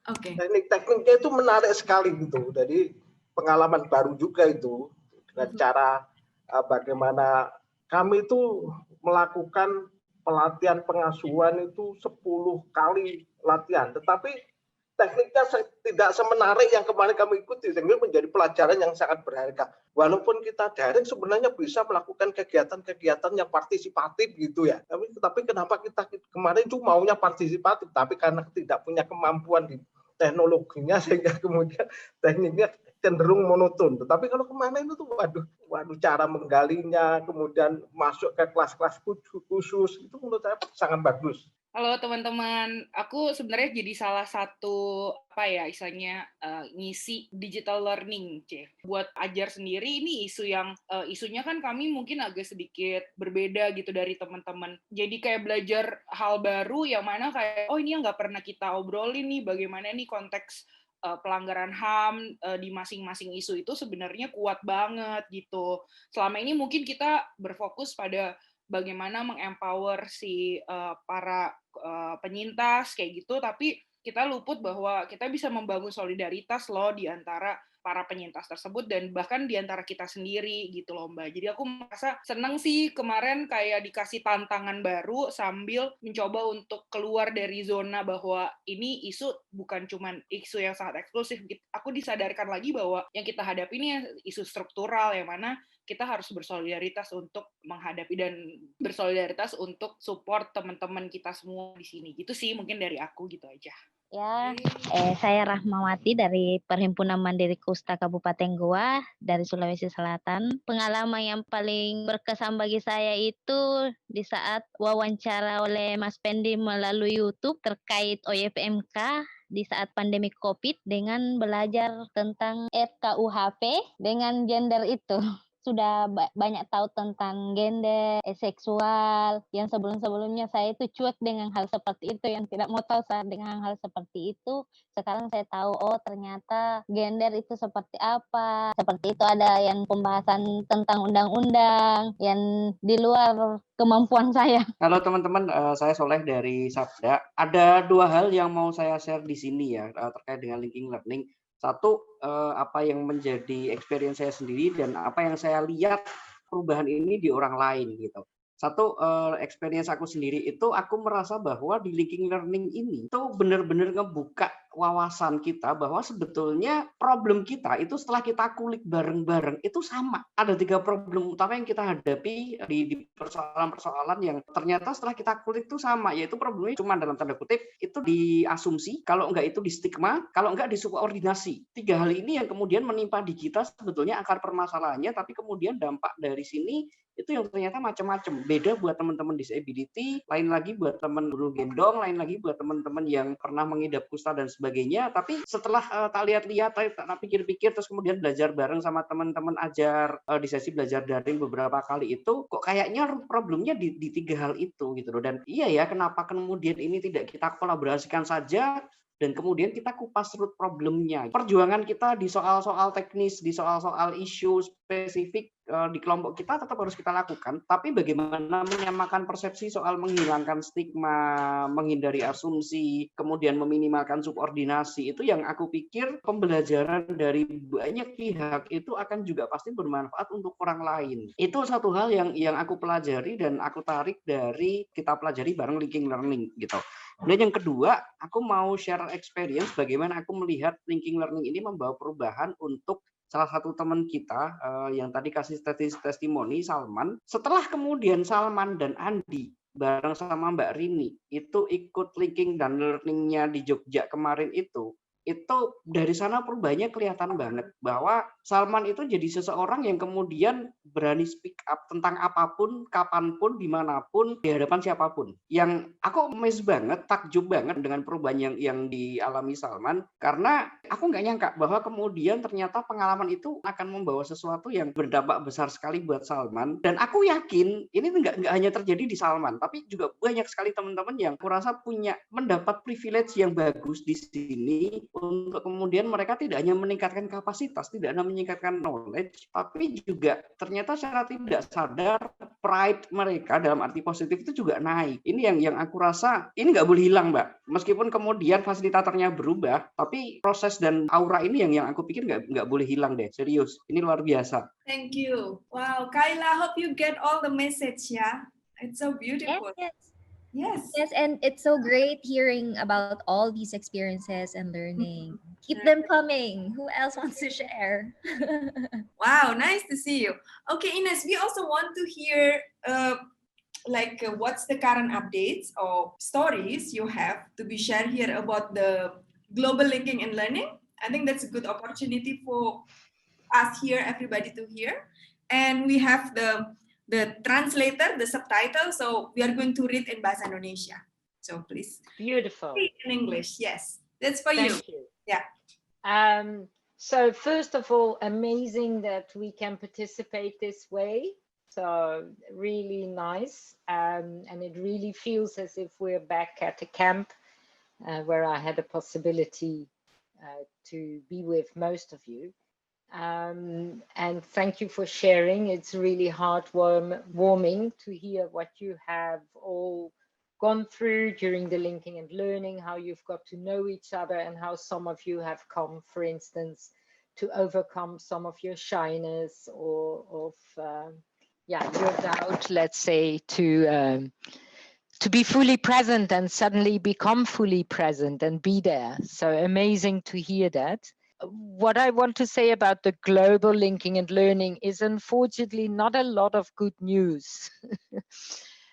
Oke. Teknik-tekniknya itu menarik sekali gitu. Jadi pengalaman baru juga itu dengan cara bagaimana kami itu melakukan pelatihan pengasuhan itu 10 kali latihan, tetapi tekniknya tidak semenarik yang kemarin kami ikuti, sehingga menjadi pelajaran yang sangat berharga. Walaupun kita daring sebenarnya bisa melakukan kegiatan-kegiatan yang partisipatif gitu ya. Tapi kenapa kita kemarin itu maunya partisipatif, tapi karena tidak punya kemampuan di teknologinya sehingga kemudian tekniknya cenderung monoton. Tetapi kalau kemarin itu waduh cara menggalinya, kemudian masuk ke kelas-kelas khusus itu menurut saya sangat bagus. Halo teman-teman, aku sebenarnya jadi salah satu istilahnya ngisi digital learning, buat ajar sendiri. Ini isunya kan kami mungkin agak sedikit berbeda gitu dari teman-teman. Jadi kayak belajar hal baru yang mana kayak ini yang nggak pernah kita obrolin nih, bagaimana nih konteks pelanggaran HAM di masing-masing isu itu sebenarnya kuat banget gitu. Selama ini mungkin kita berfokus pada bagaimana mengempower si para penyintas kayak gitu, tapi kita luput bahwa kita bisa membangun solidaritas loh di antara para penyintas tersebut dan bahkan di antara kita sendiri gitu loh Mbak. Jadi aku merasa senang sih kemarin kayak dikasih tantangan baru sambil mencoba untuk keluar dari zona bahwa ini isu bukan cuman isu yang sangat eksklusif. Aku disadarkan lagi bahwa yang kita hadapi ini isu struktural yang mana kita harus bersolidaritas untuk menghadapi dan bersolidaritas untuk support teman-teman kita semua di sini. Gitu sih mungkin dari aku gitu aja. Ya, saya Rahmawati dari Perhimpunan Mandiri Kusta Kabupaten Goa dari Sulawesi Selatan. Pengalaman yang paling berkesan bagi saya itu di saat wawancara oleh Mas Pendi melalui YouTube terkait OYPMK di saat pandemi COVID dengan belajar tentang RKUHP dengan gender itu. Sudah banyak tahu tentang gender, seksual, yang sebelum-sebelumnya saya itu cuek dengan hal seperti itu, yang tidak mau tahu dengan hal seperti itu. Sekarang saya tahu, ternyata gender itu seperti apa. Seperti itu ada yang pembahasan tentang undang-undang, yang di luar kemampuan saya. Halo teman-teman, saya Soleh dari Sabda. Ada 2 hal yang mau saya share di sini ya, terkait dengan linking learning. Satu, apa yang menjadi experience saya sendiri dan apa yang saya lihat perubahan ini di orang lain gitu. Satu, experience aku sendiri itu aku merasa bahwa di linking learning ini itu benar-benar ngebuka wawasan kita bahwa sebetulnya problem kita itu setelah kita kulik bareng-bareng itu sama. Ada 3 problem utama yang kita hadapi di persoalan-persoalan yang ternyata setelah kita kulik itu sama, yaitu problemnya cuma dalam tanda kutip itu di asumsi, kalau enggak itu di stigma, kalau enggak di subordinasi. 3 hal ini yang kemudian menimpa di kita sebetulnya akar permasalahannya, tapi kemudian dampak dari sini itu yang ternyata macam-macam. Beda buat teman-teman disability, lain lagi buat teman guru gendong, lain lagi buat teman-teman yang pernah mengidap kusta dan sebagainya. Tapi setelah tak lihat-lihat, tak pikir-pikir, terus kemudian belajar bareng sama teman-teman ajar di sesi belajar daring beberapa kali itu, kok kayaknya problemnya di 3 hal itu gitu loh. Dan iya ya, kenapa kemudian ini tidak kita kolaborasikan saja dan kemudian kita kupas root problemnya. Perjuangan kita di soal-soal teknis, di soal-soal isu spesifik di kelompok kita tetap harus kita lakukan, tapi bagaimana menyamakan persepsi soal menghilangkan stigma, menghindari asumsi, kemudian meminimalkan subordinasi, itu yang aku pikir pembelajaran dari banyak pihak itu akan juga pasti bermanfaat untuk orang lain. Itu satu hal yang aku pelajari dan aku tarik dari kita pelajari bareng linking learning gitu. Dan yang kedua, aku mau share experience bagaimana aku melihat linking learning ini membawa perubahan untuk salah satu teman kita yang tadi kasih testimoni, Salman. Setelah kemudian Salman dan Andi bareng sama Mbak Rini itu ikut linking dan learningnya di Jogja kemarin itu dari sana perubahannya kelihatan banget bahwa Salman itu jadi seseorang yang kemudian berani speak up tentang apapun, kapanpun, dimanapun, di hadapan siapapun. Yang aku amazed banget, takjub banget dengan perubahan yang dialami Salman, karena aku nggak nyangka bahwa kemudian ternyata pengalaman itu akan membawa sesuatu yang berdampak besar sekali buat Salman. Dan aku yakin ini nggak hanya terjadi di Salman, tapi juga banyak sekali teman-teman yang kurasa mendapat privilege yang bagus di sini untuk kemudian mereka tidak hanya meningkatkan kapasitas, tidak hanya meningkatkan knowledge, tapi juga ternyata secara tidak sadar pride mereka dalam arti positif itu juga naik. Ini yang aku rasa ini nggak boleh hilang, Mbak. Meskipun kemudian fasilitatornya berubah, tapi proses dan aura ini yang aku pikir nggak boleh hilang deh. Serius, ini luar biasa. Thank you. Wow, Kayla, hope you get all the message, yeah? It's so beautiful. Yes, and it's so great hearing about all these experiences and learning. Keep them coming. Who else wants to share? Wow, nice to see you. Okay, Ines, we also want to hear what's the current updates or stories you have to be shared here about the global linking and learning. I think that's a good opportunity for us here, everybody to hear. And we have the translator, the subtitle, so we are going to read in Bahasa Indonesia. So please. Beautiful. Read in English, yes. That's for you. Thank you. Yeah. So first of all, amazing that we can participate this way. So really nice, and it really feels as if we're back at a camp where I had a possibility to be with most of you. And thank you for sharing. It's really heartwarming to hear what you have all gone through during the linking and learning, how you've got to know each other, and how some of you have come, for instance, to overcome some of your shyness or of your doubt, let's say, to be fully present and suddenly become fully present and be there. So amazing to hear that. What I want to say about the global linking and learning is unfortunately not a lot of good news.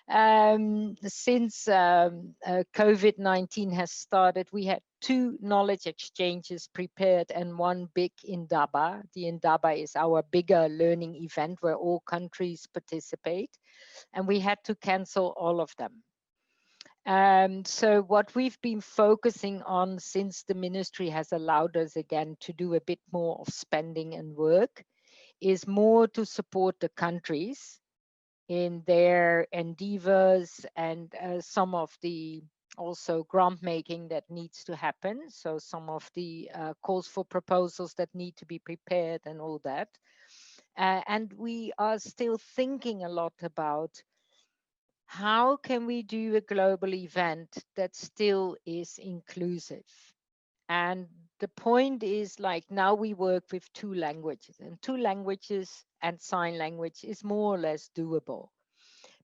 Since COVID-19 has started, we had 2 knowledge exchanges prepared and 1 big Indaba. The Indaba is our bigger learning event where all countries participate, and we had to cancel all of them. So what we've been focusing on since the ministry has allowed us again to do a bit more of spending and work is more to support the countries in their endeavors and some of the also grant making that needs to happen. So some of the calls for proposals that need to be prepared and all that. And we are still thinking a lot about how can we do a global event that still is inclusive? And the point is, like, now we work with 2 languages, and 2 languages and sign language is more or less doable.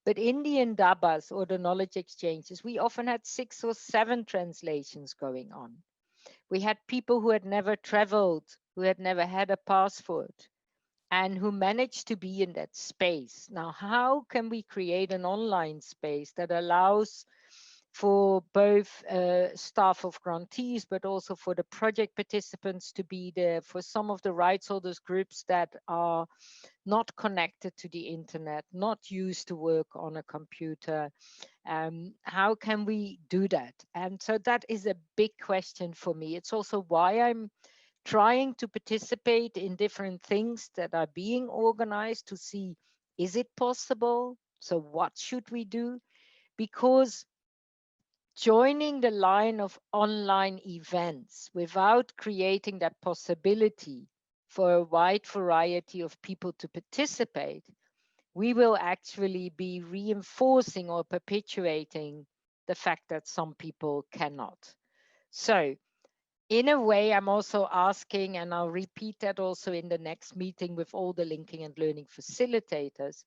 But in the Indabas or the knowledge exchanges, we often had 6 or 7 translations going on. We had people who had never traveled, who had never had a passport, and who managed to be in that space. Now, how can we create an online space that allows for both staff of grantees, but also for the project participants to be there, for some of the rights holders groups that are not connected to the internet, not used to work on a computer? How can we do that? And so that is a big question for me. It's also why I'm trying to participate in different things that are being organized to see, is it possible? So what should we do? Because joining the line of online events without creating that possibility for a wide variety of people to participate, we will actually be reinforcing or perpetuating the fact that some people cannot. So in a way, I'm also asking, and I'll repeat that also in the next meeting with all the linking and learning facilitators,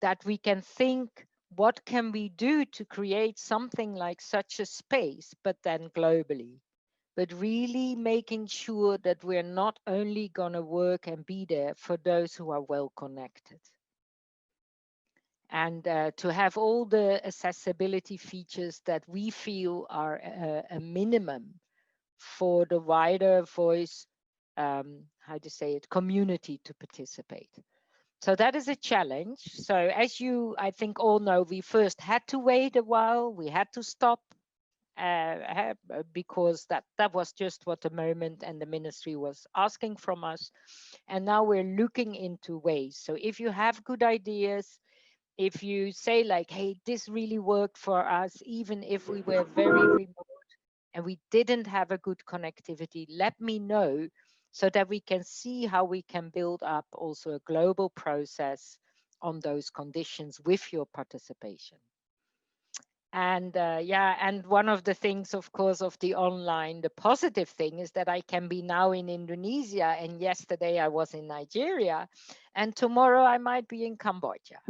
that we can think, what can we do to create something like such a space, but then globally? But really making sure that we're not only going to work and be there for those who are well connected. And to have all the accessibility features that we feel are a minimum for the wider voice, community to participate. So that is a challenge. So as you, I think, all know, we first had to wait a while, we had to stop, because that was just what the moment and the ministry was asking from us. And now we're looking into ways. So if you have good ideas, if you say like, hey, this really worked for us, even if we were very remote and we didn't have a good connectivity, let me know so that we can see how we can build up also a global process on those conditions with your participation. And and one of the things, of course, of the online, the positive thing is that I can be now in Indonesia, and yesterday I was in Nigeria, and tomorrow I might be in Cambodia.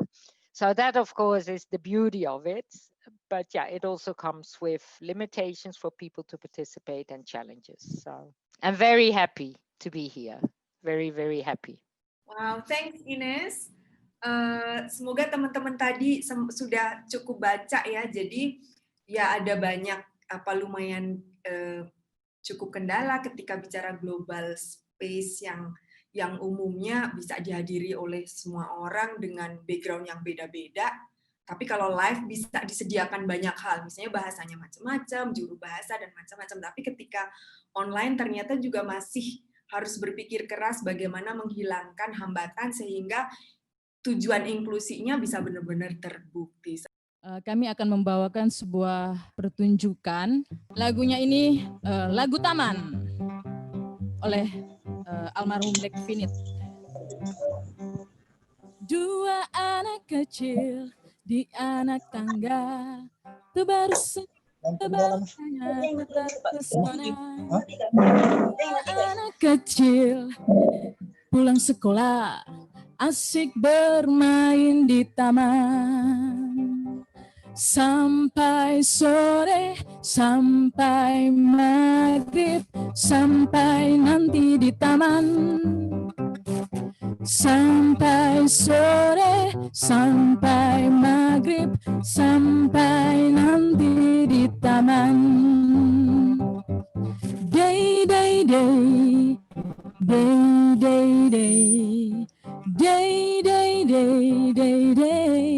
So that, of course, is the beauty of it. But yeah, it also comes with limitations for people to participate and challenges. So I'm very happy to be here. Very, very happy. Wow, thanks Ines. Semoga teman-teman tadi sudah cukup baca ya. Jadi ya ada banyak lumayan cukup kendala ketika bicara global space yang umumnya bisa dihadiri oleh semua orang dengan background yang beda-beda. Tapi kalau live bisa disediakan banyak hal, misalnya bahasanya macam-macam, juru bahasa dan macam-macam. Tapi ketika online ternyata juga masih harus berpikir keras bagaimana menghilangkan hambatan sehingga tujuan inklusinya bisa benar-benar terbukti. Kami akan membawakan sebuah pertunjukan. Lagunya ini lagu Taman oleh almarhum Black Finit. Dua anak kecil di anak tangga tebar tanya terpesona. Dua anak kecil pulang sekolah asik bermain di taman. Sampai sore, sampai maghrib, sampai nanti di taman. Sampai sore, sampai maghrib, sampai nanti di taman. Day, day, day, day, day, day, day, day, day, day, day.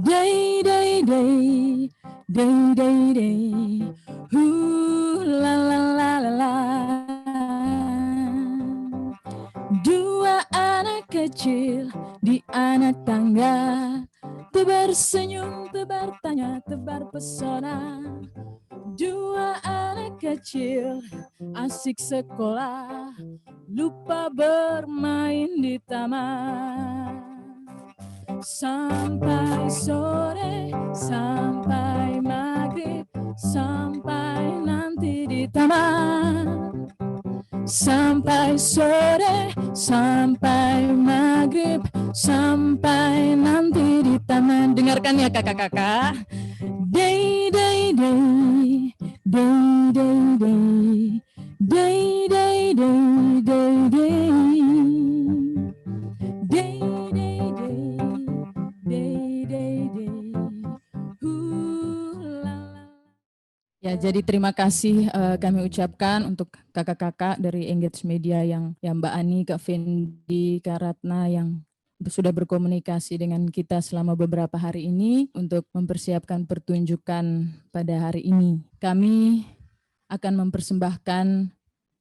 Day, day, day, day, day, day, la la la la la. Dua anak kecil di anak tangga, tebar senyum, tebar tanya, tebar pesona. Dua anak kecil asik sekolah, lupa bermain di taman. Sampai sore, sampai maghrib, sampai nanti di taman. Sampai sore, sampai maghrib, sampai nanti di taman. Dengarkan ya kakak-kakak. Day, day, day, day, day, day, day, day, day, day, day. Day, day, day, day, day, day. Ya, jadi terima kasih kami ucapkan untuk kakak-kakak dari Engage Media yang Mbak Ani, Kak Fendi, Kak Ratna yang sudah berkomunikasi dengan kita selama beberapa hari ini untuk mempersiapkan pertunjukan pada hari ini. Kami akan mempersembahkan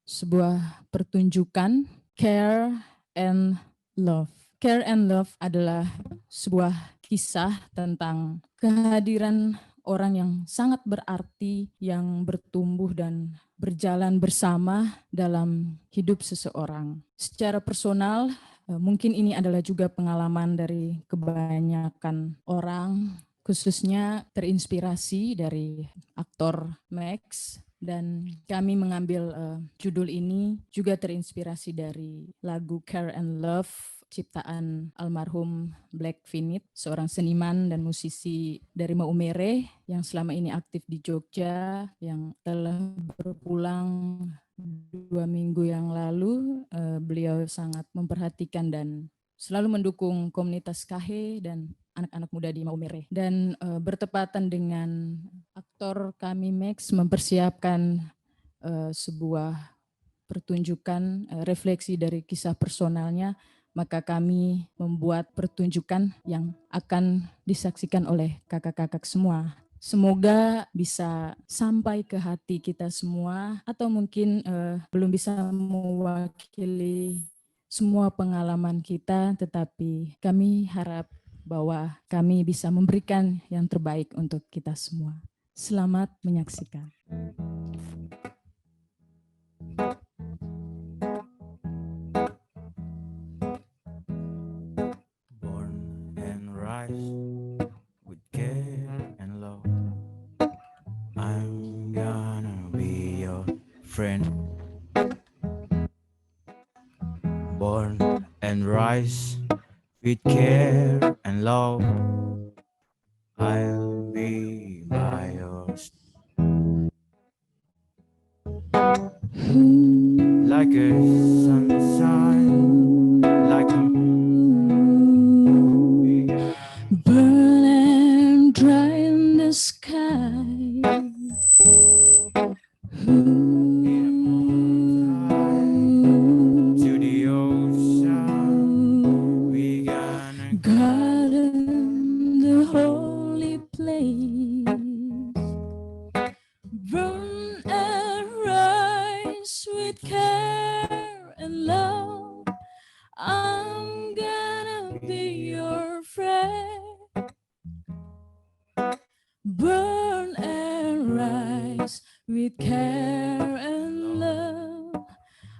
sebuah pertunjukan Care and Love. Care and Love adalah sebuah kisah tentang kehadiran orang yang sangat berarti, yang bertumbuh dan berjalan bersama dalam hidup seseorang. Secara personal, mungkin ini adalah juga pengalaman dari kebanyakan orang, khususnya terinspirasi dari aktor Max. Dan kami mengambil judul ini juga terinspirasi dari lagu Care and Love ciptaan almarhum Black Finit, seorang seniman dan musisi dari Maumere yang selama ini aktif di Jogja, yang telah berpulang 2 minggu yang lalu. Beliau sangat memperhatikan dan selalu mendukung komunitas KH dan anak-anak muda di Maumere. Dan bertepatan dengan aktor kami Max mempersiapkan sebuah pertunjukan refleksi dari kisah personalnya, maka kami membuat pertunjukan yang akan disaksikan oleh kakak-kakak semua. Semoga bisa sampai ke hati kita semua, atau mungkin belum bisa mewakili semua pengalaman kita, tetapi kami harap bahwa kami bisa memberikan yang terbaik untuk kita semua. Selamat menyaksikan. Born and rise with care and love. I'm gonna be your friend. Born and rise with care and love. I'll be by your side. Like a sunshine, like a burn and dry in the sky. to the ocean. We gonna Garden, the holy place. Burn and rise with care and love. I'm gonna be your friend. Burn and rise with care and love.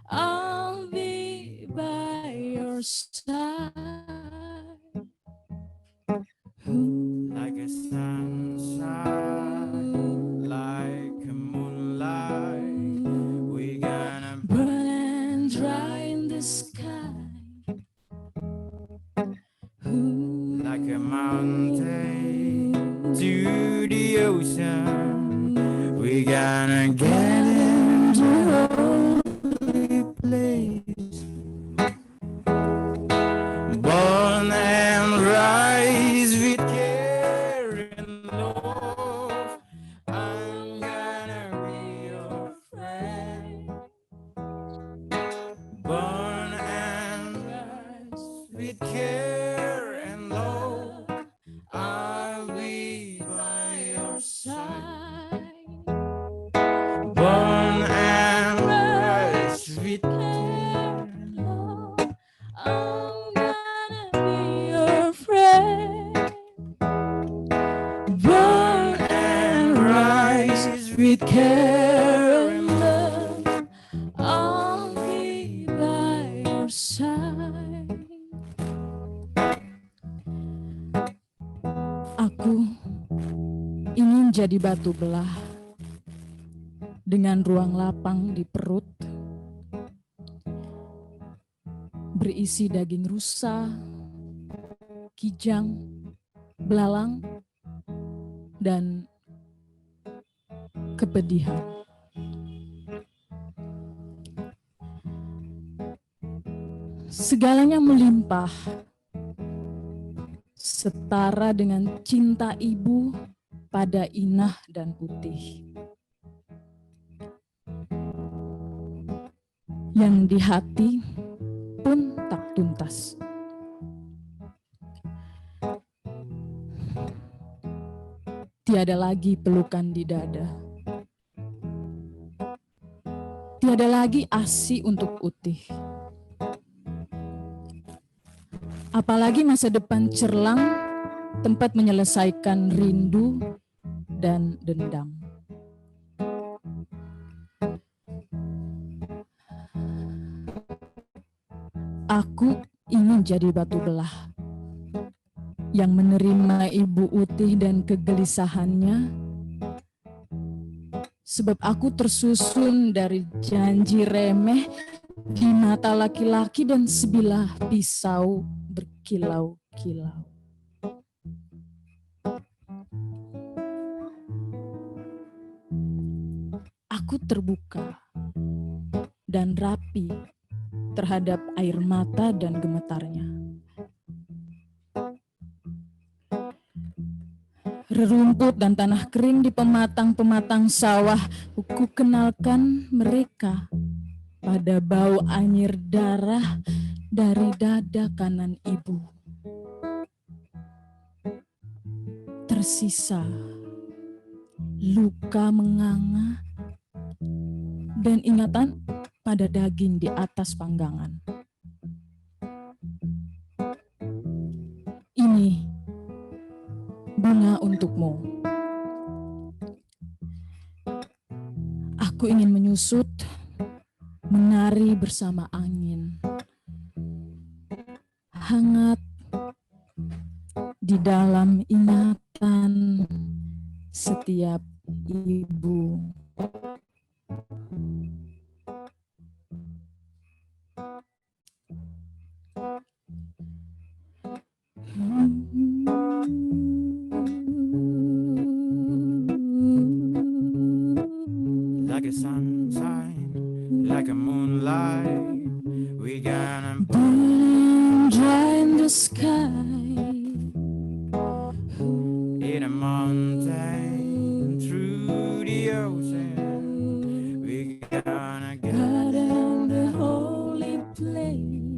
I'll be by your side. like a sunshine, like a moonlight. We gonna Burn and dry in the sky. like a mountain to the ocean. We gonna get into holy place. Born and rise with care and love. I'm gonna be your friend. Born and rise with care and love. I'll be by your side. Born and rise with care and love. I'm gonna be your friend. Burn and rise with care and love. I'll be by your side. Aku ingin jadi batu belah dengan ruang lapang di perut, berisi daging rusa, kijang, belalang, dan kepedihan. Segalanya melimpah, setara dengan cinta ibu pada Inah dan Putih. Yang di hati pun tak tuntas. Tiada lagi pelukan di dada. Tiada lagi ASI untuk Utih. Apalagi masa depan cerlang, tempat menyelesaikan rindu dan dendam. Aku ingin jadi batu belah yang menerima Ibu Utih dan kegelisahannya, sebab aku tersusun dari janji remeh di mata laki-laki dan sebilah pisau berkilau-kilau. Aku terbuka dan rapi terhadap air mata dan gemetarnya. Rerumput dan tanah kering di pematang-pematang sawah, ku kenalkan mereka pada bau anyir darah dari dada kanan ibu. Tersisa luka menganga, dan ingatan pada daging di atas panggangan. Ini bunga untukmu. Aku ingin menyusut, menari bersama angin, hangat di dalam ingatan setiap ibu. Like a sunshine, like a moonlight, we gonna burn Dry in the sky, in a mountain, through the ocean, we gonna God in the holy place.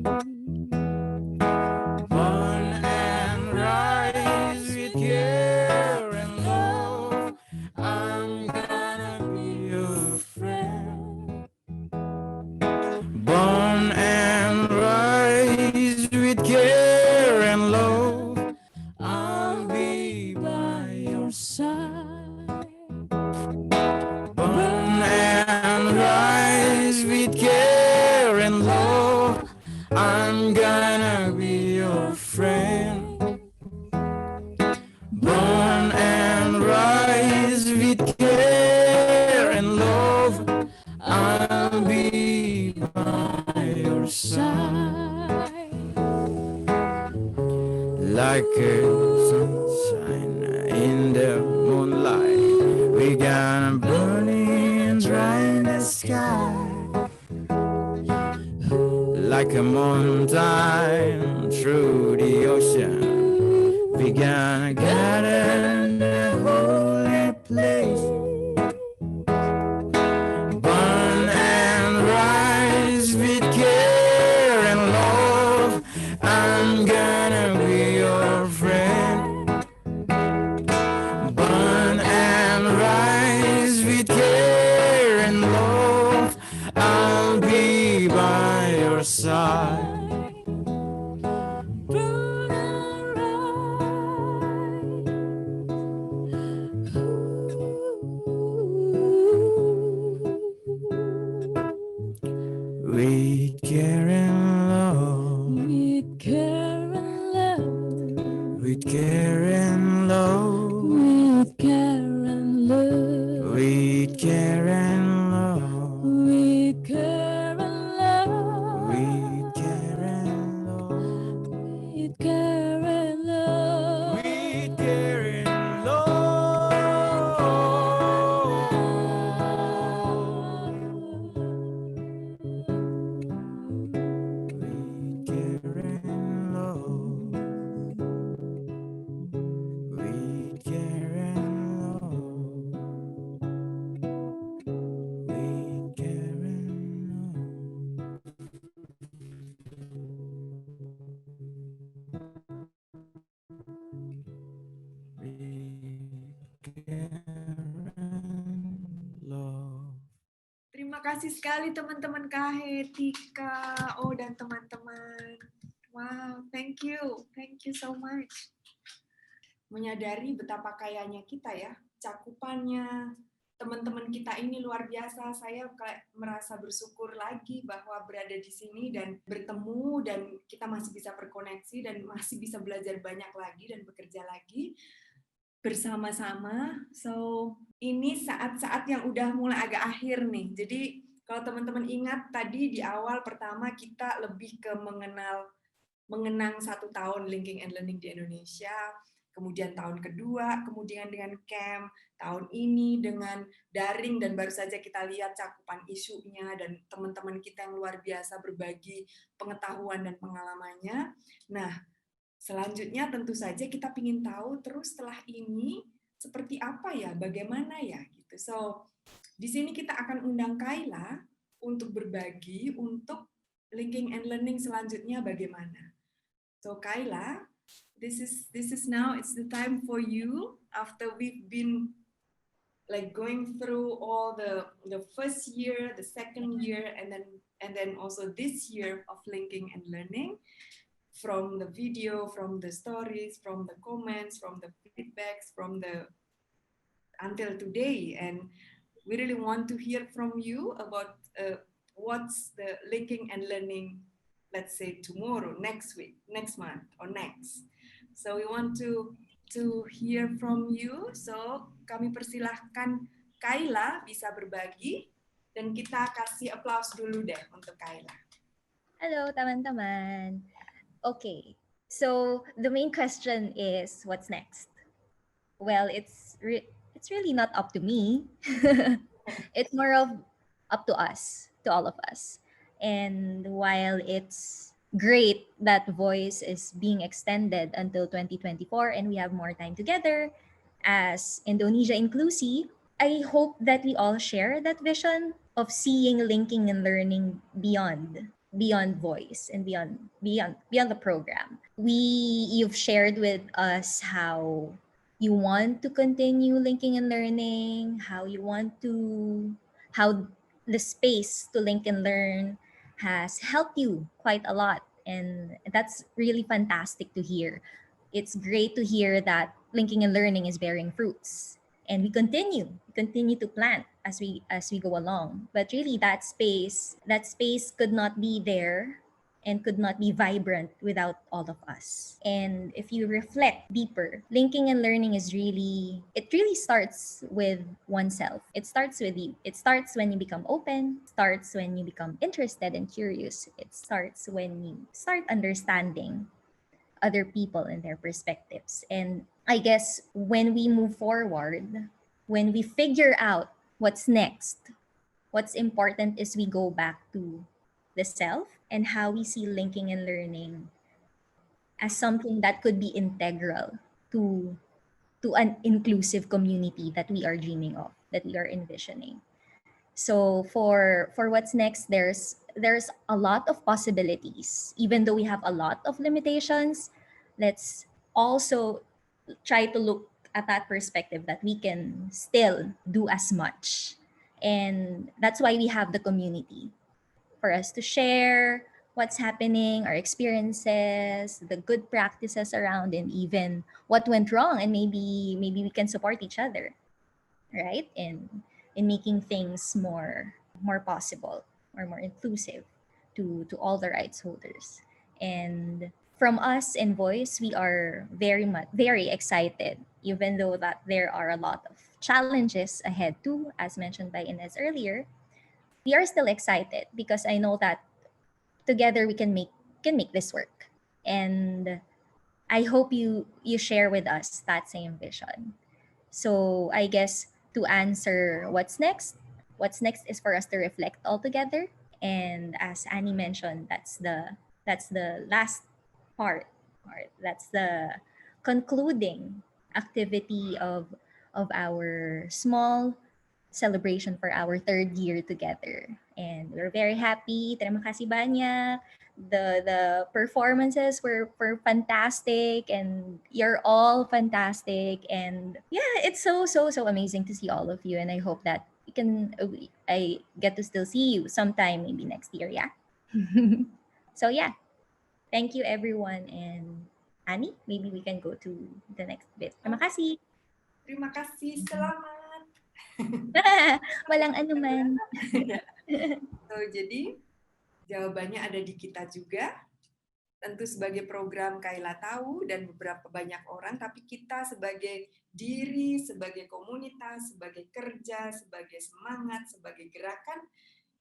burn and rise with care and love. I'm gonna be your friend. Burn and rise with care and love. I'll be by your side. Burn and rise with care and love. I'm gonna be your friend. Burn and rise with care and love. I'll be by your side. Like a sunshine in the moonlight, we gonna burn and dry in the sky. Like a mountain through the ocean, we gonna gather in the holy place. Burn and rise with care and love. I'm gonna be your friend. Burn and rise with care and love. I'll be by your side. With care and love, With care and love, with care and love, with care and love, with care and love, with care and love, with care and love, with care and love, with care and love. With care and love, with care and love, with care and love. Terima kasih sekali teman-teman Kahe, Tika, dan teman-teman. Wow, thank you so much. Menyadari betapa kayanya kita ya, cakupannya teman-teman kita ini luar biasa. Saya kayak merasa bersyukur lagi bahwa berada di sini dan bertemu dan kita masih bisa berkoneksi dan masih bisa belajar banyak lagi dan bekerja lagi bersama-sama. So, ini saat-saat yang udah mulai agak akhir nih. Jadi, kalau teman-teman ingat tadi di awal pertama kita lebih ke mengenang 1 tahun Linking and Learning di Indonesia, kemudian tahun kedua, kemudian dengan camp, tahun ini dengan daring, dan baru saja kita lihat cakupan isunya dan teman-teman kita yang luar biasa berbagi pengetahuan dan pengalamannya. Nah, selanjutnya tentu saja kita ingin tahu terus setelah ini seperti apa ya, bagaimana ya gitu. So, di sini kita akan undang Kayla untuk berbagi untuk Linking and Learning selanjutnya bagaimana. So Kayla, this is now it's the time for you after we've been like going through all the first year, the second year, and then also this year of linking and learning, from the video, from the stories, from the comments, from the feedbacks, from the until today. And we really want to hear from you about what's the linking and learning, let's say tomorrow, next week, next month, or next. So we want to hear from you. So kami persilahkan Kayla bisa berbagi, dan kita kasih applause dulu deh untuk Kayla. Hello, teman-teman. Okay, so the main question is, what's next? Well, it's really not up to me. It's more of up to us, to all of us. And while it's great that Voice is being extended until 2024 and we have more time together as Indonesia Inclusi, I hope that we all share that vision of seeing linking and learning beyond Voice and beyond the program. You've shared with us how you want to continue linking and learning, how the space to link and learn has helped you quite a lot, and that's really fantastic to hear. It's great to hear that linking and learning is bearing fruits, and we continue to plant as we go along. But really, that space could not be there and could not be vibrant without all of us. And if you reflect deeper, linking and learning really starts with oneself. It starts with you. It starts when you become open, starts when you become interested and curious. It starts when you start understanding other people and their perspectives. And I guess when we move forward, when we figure out what's next, what's important is we go back to the self and how we see linking and learning as something that could be integral to an inclusive community that we are dreaming of, that we are envisioning. So for what's next, there's a lot of possibilities. Even though we have a lot of limitations, let's also try to look at that perspective that we can still do as much. And that's why we have the community, for us to share what's happening, our experiences, the good practices around, and even what went wrong, and maybe we can support each other, right? In making things more possible or more inclusive to all the rights holders. And from us in Voice, we are very excited, even though that there are a lot of challenges ahead too, as mentioned by Inez earlier. We are still excited because I know that together we can make this work. And I hope you share with us that same vision. So I guess to answer what's next is for us to reflect all together. And as Annie mentioned, that's the last part. That's the concluding activity of our small celebration for our third year together. And we're very happy. Terima kasih banyak. The performances were fantastic, and you're all fantastic. And yeah, it's so amazing to see all of you. And I hope that I get to still see you sometime, maybe next year. Yeah. So yeah, thank you everyone. And Annie, maybe we can go to the next bit. Terima kasih. Terima kasih. Selamat. Walang anuman. So, jadi jawabannya ada di kita juga. Tentu sebagai program Kayla tahu dan beberapa banyak orang, tapi kita sebagai diri, sebagai komunitas, sebagai kerja, sebagai semangat, sebagai gerakan,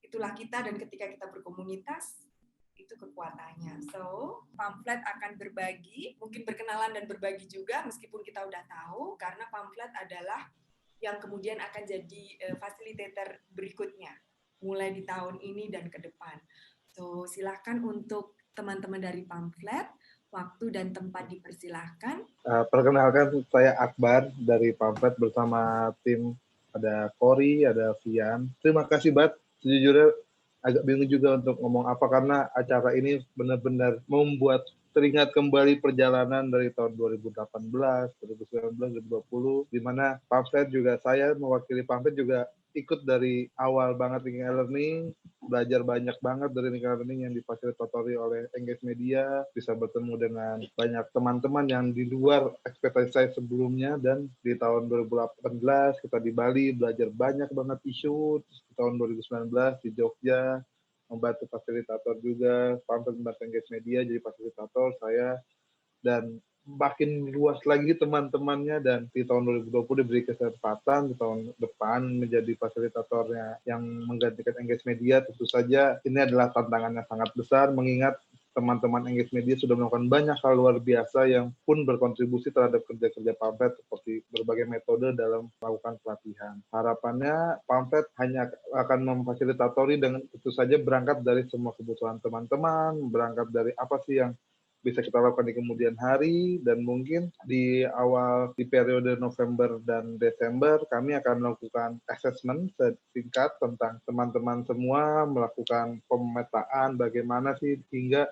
itulah kita. Dan ketika kita berkomunitas, itu kekuatannya. So, pamflet akan berbagi, mungkin berkenalan dan berbagi juga, meskipun kita udah tahu, karena pamflet adalah yang kemudian akan jadi fasilitator berikutnya, mulai di tahun ini dan ke depan. So, silakan untuk teman-teman dari pamflet, waktu dan tempat dipersilahkan. Perkenalkan, saya Akbar dari pamflet bersama tim, ada Kori, ada Vian. Terima kasih banget, sejujurnya agak bingung juga untuk ngomong apa, karena acara ini benar-benar membuat teringat kembali perjalanan dari tahun 2018, 2019, 2020, di mana Pamflet juga, saya mewakili Pamflet juga ikut dari awal banget Linking and Learning, belajar banyak banget dari Linking and Learning yang difasilitatori oleh Engage Media, bisa bertemu dengan banyak teman-teman yang di luar ekspektasi saya sebelumnya, dan di tahun 2018 kita di Bali belajar banyak banget isu, di tahun 2019 di Jogja membantu fasilitator juga, Pamflet membantu Engage Media jadi fasilitator saya, dan makin luas lagi teman-temannya, dan di tahun 2020 diberi kesempatan di tahun depan menjadi fasilitatornya yang menggantikan Engage Media. Tentu saja ini adalah tantangan yang sangat besar mengingat teman-teman Engage Media sudah melakukan banyak hal luar biasa yang pun berkontribusi terhadap kerja-kerja Pamflet seperti berbagai metode dalam melakukan pelatihan. Harapannya Pamflet hanya akan memfasilitatori dengan tentu saja berangkat dari semua kebutuhan teman-teman, berangkat dari apa sih yang bisa kita lakukan di kemudian hari, dan mungkin di periode November dan Desember kami akan melakukan assessment singkat tentang teman-teman semua, melakukan pemetaan bagaimana sih hingga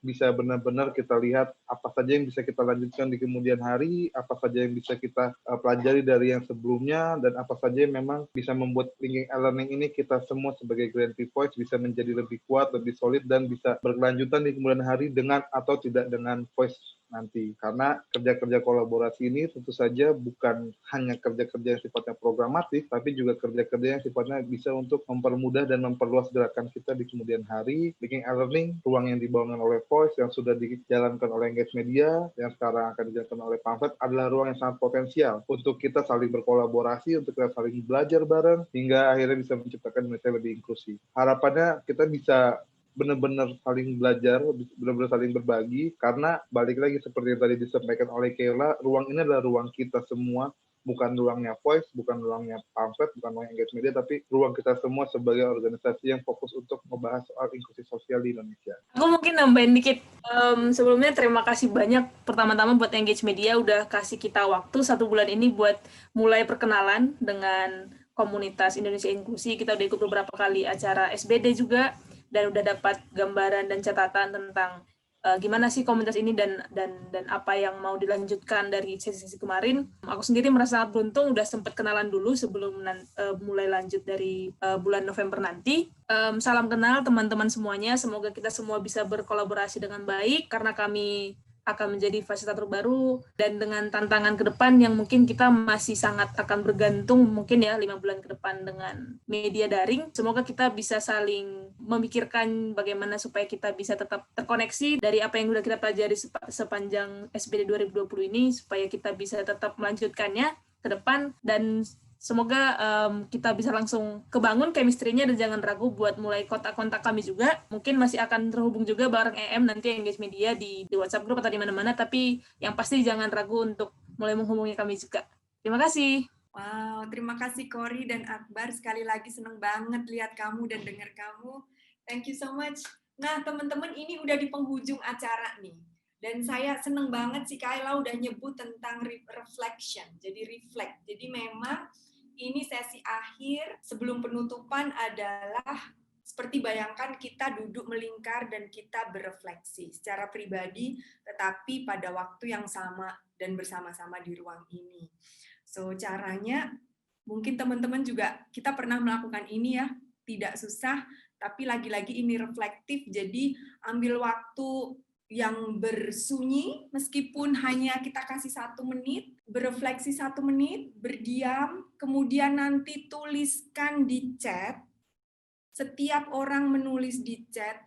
bisa benar-benar kita lihat apa saja yang bisa kita lanjutkan di kemudian hari, apa saja yang bisa kita pelajari dari yang sebelumnya, dan apa saja yang memang bisa membuat Linking and Learning ini kita semua sebagai Grantee Voice bisa menjadi lebih kuat, lebih solid, dan bisa berkelanjutan di kemudian hari dengan atau tidak dengan Voice nanti. Karena kerja-kerja kolaborasi ini tentu saja bukan hanya kerja-kerja yang sifatnya programatik, tapi juga kerja-kerja yang sifatnya bisa untuk mempermudah dan memperluas gerakan kita di kemudian hari. Linking and Learning, ruang yang dibangun oleh Voice, yang sudah dijalankan oleh Engage Media, yang sekarang akan dijalankan oleh Pamflet, adalah ruang yang sangat potensial untuk kita saling berkolaborasi, untuk kita saling belajar bareng, hingga akhirnya bisa menciptakan Indonesia lebih inklusif. Harapannya kita bisa benar-benar saling belajar, benar-benar saling berbagi, karena balik lagi seperti yang tadi disampaikan oleh Kayla, ruang ini adalah ruang kita semua, bukan ruangnya Voice, bukan ruangnya Pamflet, bukan ruang Engage Media, tapi ruang kita semua sebagai organisasi yang fokus untuk membahas soal inklusi sosial di Indonesia. Aku mungkin nambahin dikit. Sebelumnya terima kasih banyak pertama-tama buat Engage Media udah kasih kita waktu 1 bulan ini buat mulai perkenalan dengan komunitas Indonesia Inklusi. Kita udah ikut beberapa kali acara SBD juga, dan udah dapat gambaran dan catatan tentang gimana sih komunitas ini dan apa yang mau dilanjutkan dari sesi-sesi kemarin. Aku sendiri merasa sangat beruntung udah sempat kenalan dulu sebelum mulai lanjut dari bulan November nanti. Salam kenal teman-teman semuanya, semoga kita semua bisa berkolaborasi dengan baik karena kami akan menjadi fasilitator baru, dan dengan tantangan ke depan yang mungkin kita masih sangat akan bergantung mungkin ya 5 bulan ke depan dengan media daring. Semoga kita bisa saling memikirkan bagaimana supaya kita bisa tetap terkoneksi dari apa yang sudah kita pelajari sepanjang SBD 2020 ini, supaya kita bisa tetap melanjutkannya ke depan, dan semoga kita bisa langsung kebangun chemistry-nya, dan jangan ragu buat mulai kontak-kontak kami juga. Mungkin masih akan terhubung juga bareng EM nanti Engage Media di WhatsApp group atau di mana-mana, tapi yang pasti jangan ragu untuk mulai menghubungi kami juga. Terima kasih. Wow, terima kasih Cory dan Akbar. Sekali lagi seneng banget lihat kamu dan dengar kamu. Thank you so much. Nah, teman-teman, ini udah di penghujung acara nih. Dan saya seneng banget si Kayla udah nyebut tentang reflection. Jadi reflect. Jadi memang ini sesi akhir sebelum penutupan adalah seperti bayangkan kita duduk melingkar dan kita berefleksi secara pribadi, tetapi pada waktu yang sama dan bersama-sama di ruang ini. So, caranya mungkin teman-teman juga, kita pernah melakukan ini ya, tidak susah, tapi lagi-lagi ini reflektif, jadi ambil waktu yang bersunyi, meskipun hanya kita kasih 1 menit, berefleksi 1 menit, berdiam, kemudian nanti tuliskan di chat. Setiap orang menulis di chat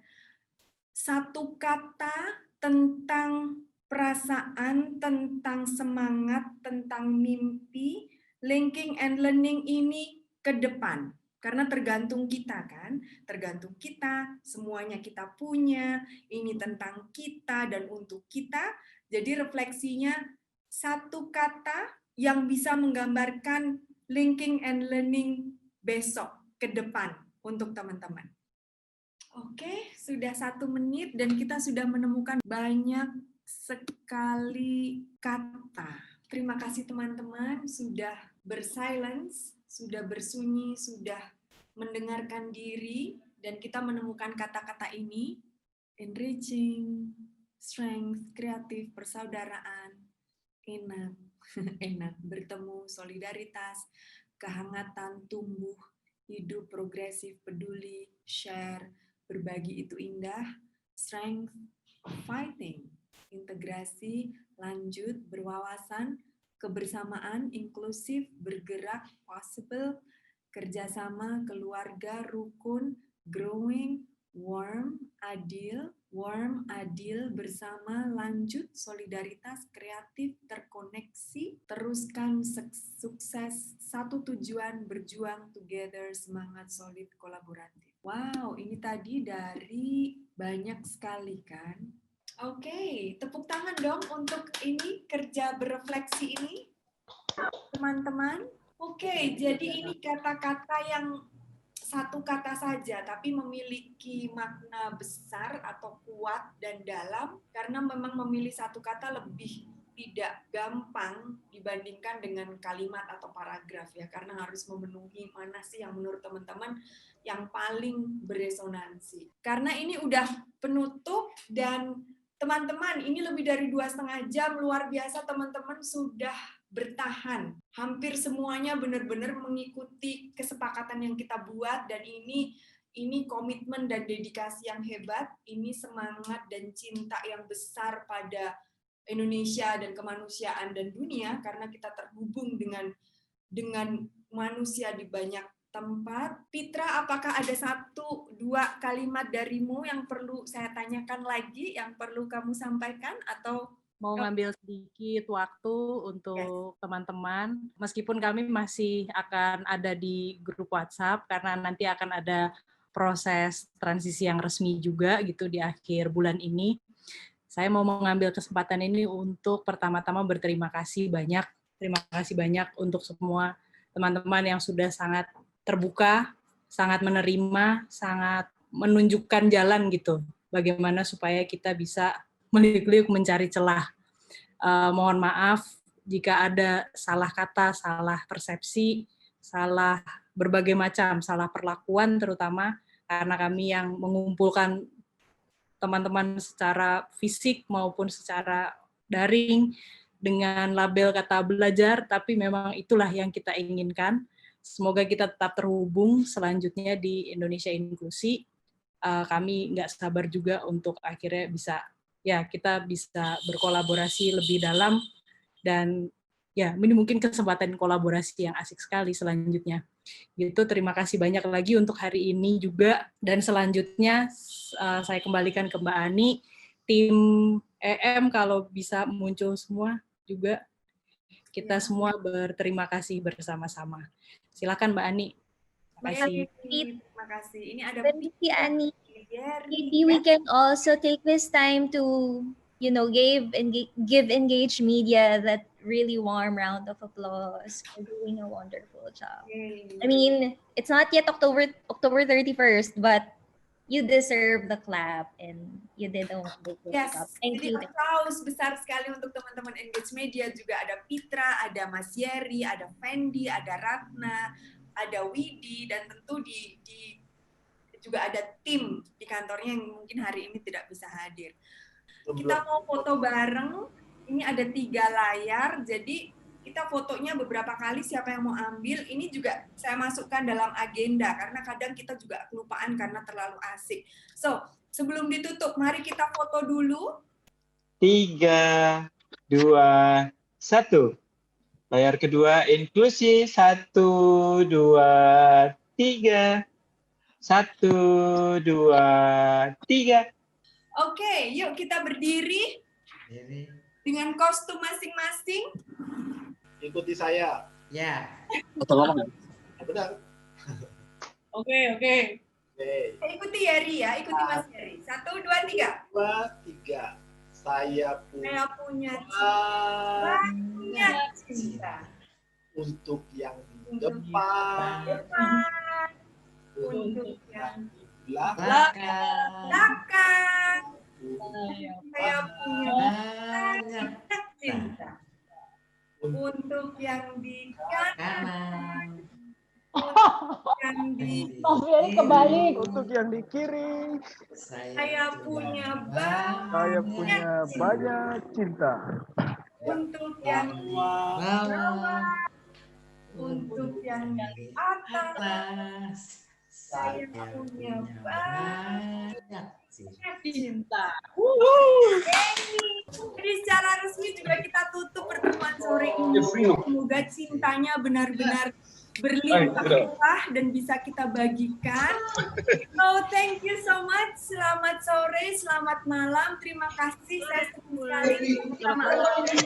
1 kata tentang perasaan, tentang semangat, tentang mimpi, linking and learning ini ke depan. Karena tergantung kita kan, tergantung kita, semuanya kita punya, ini tentang kita dan untuk kita. Jadi refleksinya 1 kata yang bisa menggambarkan linking and learning besok ke depan untuk teman-teman. Oke, sudah 1 menit dan kita sudah menemukan banyak sekali kata. Terima kasih teman-teman sudah bersilence, sudah bersunyi, sudah mendengarkan diri, dan kita menemukan kata-kata ini, enriching, strength, kreatif, persaudaraan, enak, enak, bertemu, solidaritas, kehangatan, tumbuh, hidup, progresif, peduli, share, berbagi itu indah, strength, fighting, integrasi, lanjut, berwawasan, kebersamaan, inklusif, bergerak, possible, kerjasama, keluarga, rukun, growing, warm, adil, bersama, lanjut, solidaritas, kreatif, terkoneksi, teruskan, sukses, satu tujuan, berjuang, together, semangat, solid, kolaboratif. Wow, ini tadi dari banyak sekali kan? Oke, tepuk tangan dong untuk ini, kerja berefleksi ini, teman-teman. Oke, jadi ini kata-kata yang satu kata saja, tapi memiliki makna besar atau kuat dan dalam, karena memang memilih satu kata lebih tidak gampang dibandingkan dengan kalimat atau paragraf ya, karena harus memenuhi mana sih yang menurut teman-teman yang paling beresonansi. Karena ini udah penutup dan teman-teman, ini lebih dari 2,5 jam, luar biasa teman-teman sudah bertahan. Hampir semuanya benar-benar mengikuti kesepakatan yang kita buat, dan ini komitmen dan dedikasi yang hebat, ini semangat dan cinta yang besar pada Indonesia dan kemanusiaan dan dunia, karena kita terhubung dengan manusia di banyak tempat. Pitra, apakah ada 1-2 kalimat darimu yang perlu saya tanyakan lagi, yang perlu kamu sampaikan, atau mau ngambil sedikit waktu untuk teman-teman, meskipun kami masih akan ada di grup WhatsApp karena nanti akan ada proses transisi yang resmi juga gitu di akhir bulan ini. Saya mau mengambil kesempatan ini untuk pertama-tama berterima kasih banyak. Terima kasih banyak untuk semua teman-teman yang sudah sangat terbuka, sangat menerima, sangat menunjukkan jalan gitu. Bagaimana supaya kita bisa meliuk-liuk mencari celah. Mohon maaf jika ada salah kata, salah persepsi, salah berbagai macam, salah perlakuan terutama karena kami yang mengumpulkan teman-teman secara fisik maupun secara daring dengan label kata belajar, tapi memang itulah yang kita inginkan. Semoga kita tetap terhubung selanjutnya di Indonesia Inklusi. Kami nggak sabar juga untuk akhirnya kita bisa berkolaborasi lebih dalam, dan ya ini mungkin kesempatan kolaborasi yang asik sekali selanjutnya. Gitu, terima kasih banyak lagi untuk hari ini juga, dan selanjutnya saya kembalikan ke Mbak Ani, tim EM kalau bisa muncul semua juga, kita semua berterima kasih bersama-sama. Silakan Mbak Ani. Terima kasih. Terima kasih. Ini ada Ani. Maybe we can also take this time to, give Engage Media that really warm round of applause for doing a wonderful job. I mean, it's not yet October 31st, but you deserve the clap and you did a wonderful job. Thank you. Applause besar sekali untuk teman-teman Engage Media. Juga ada Pitra, ada Mas Yeri, ada Fendi, ada Ratna, ada Widi, dan tentu juga ada tim di kantornya yang mungkin hari ini tidak bisa hadir. Kita mau foto bareng, ini ada 3 layar, jadi kita fotonya beberapa kali, siapa yang mau ambil, ini juga saya masukkan dalam agenda, karena kadang kita juga kelupaan karena terlalu asik. So, sebelum ditutup, mari kita foto dulu. 3, 2, 1. Layar kedua inklusi, 1, 2, 3. 1, 2, 3. Oke, yuk kita berdiri dengan kostum masing-masing. Ikuti saya. Ya. Benar. Oke. Ikuti Yeri ya, ikuti Mas Yeri. 1, 2, 3. 2, 3. Saya punya cinta untuk yang di depan. Untuk yang di belakang. Saya punya banyak cinta. Untuk yang di kanan. yang di kebalik. Untuk yang di kiri, saya punya banyak cinta. Untuk yang di bawah, untuk yang di atas, saya punya banyak cinta. Jadi secara resmi juga kita tutup pertemuan sore ini. Semoga cintanya benar-benar berlimpah dan bisa kita bagikan. So thank you so much. Selamat sore, selamat malam. Terima kasih. Saya senang sekali. Terima kasih.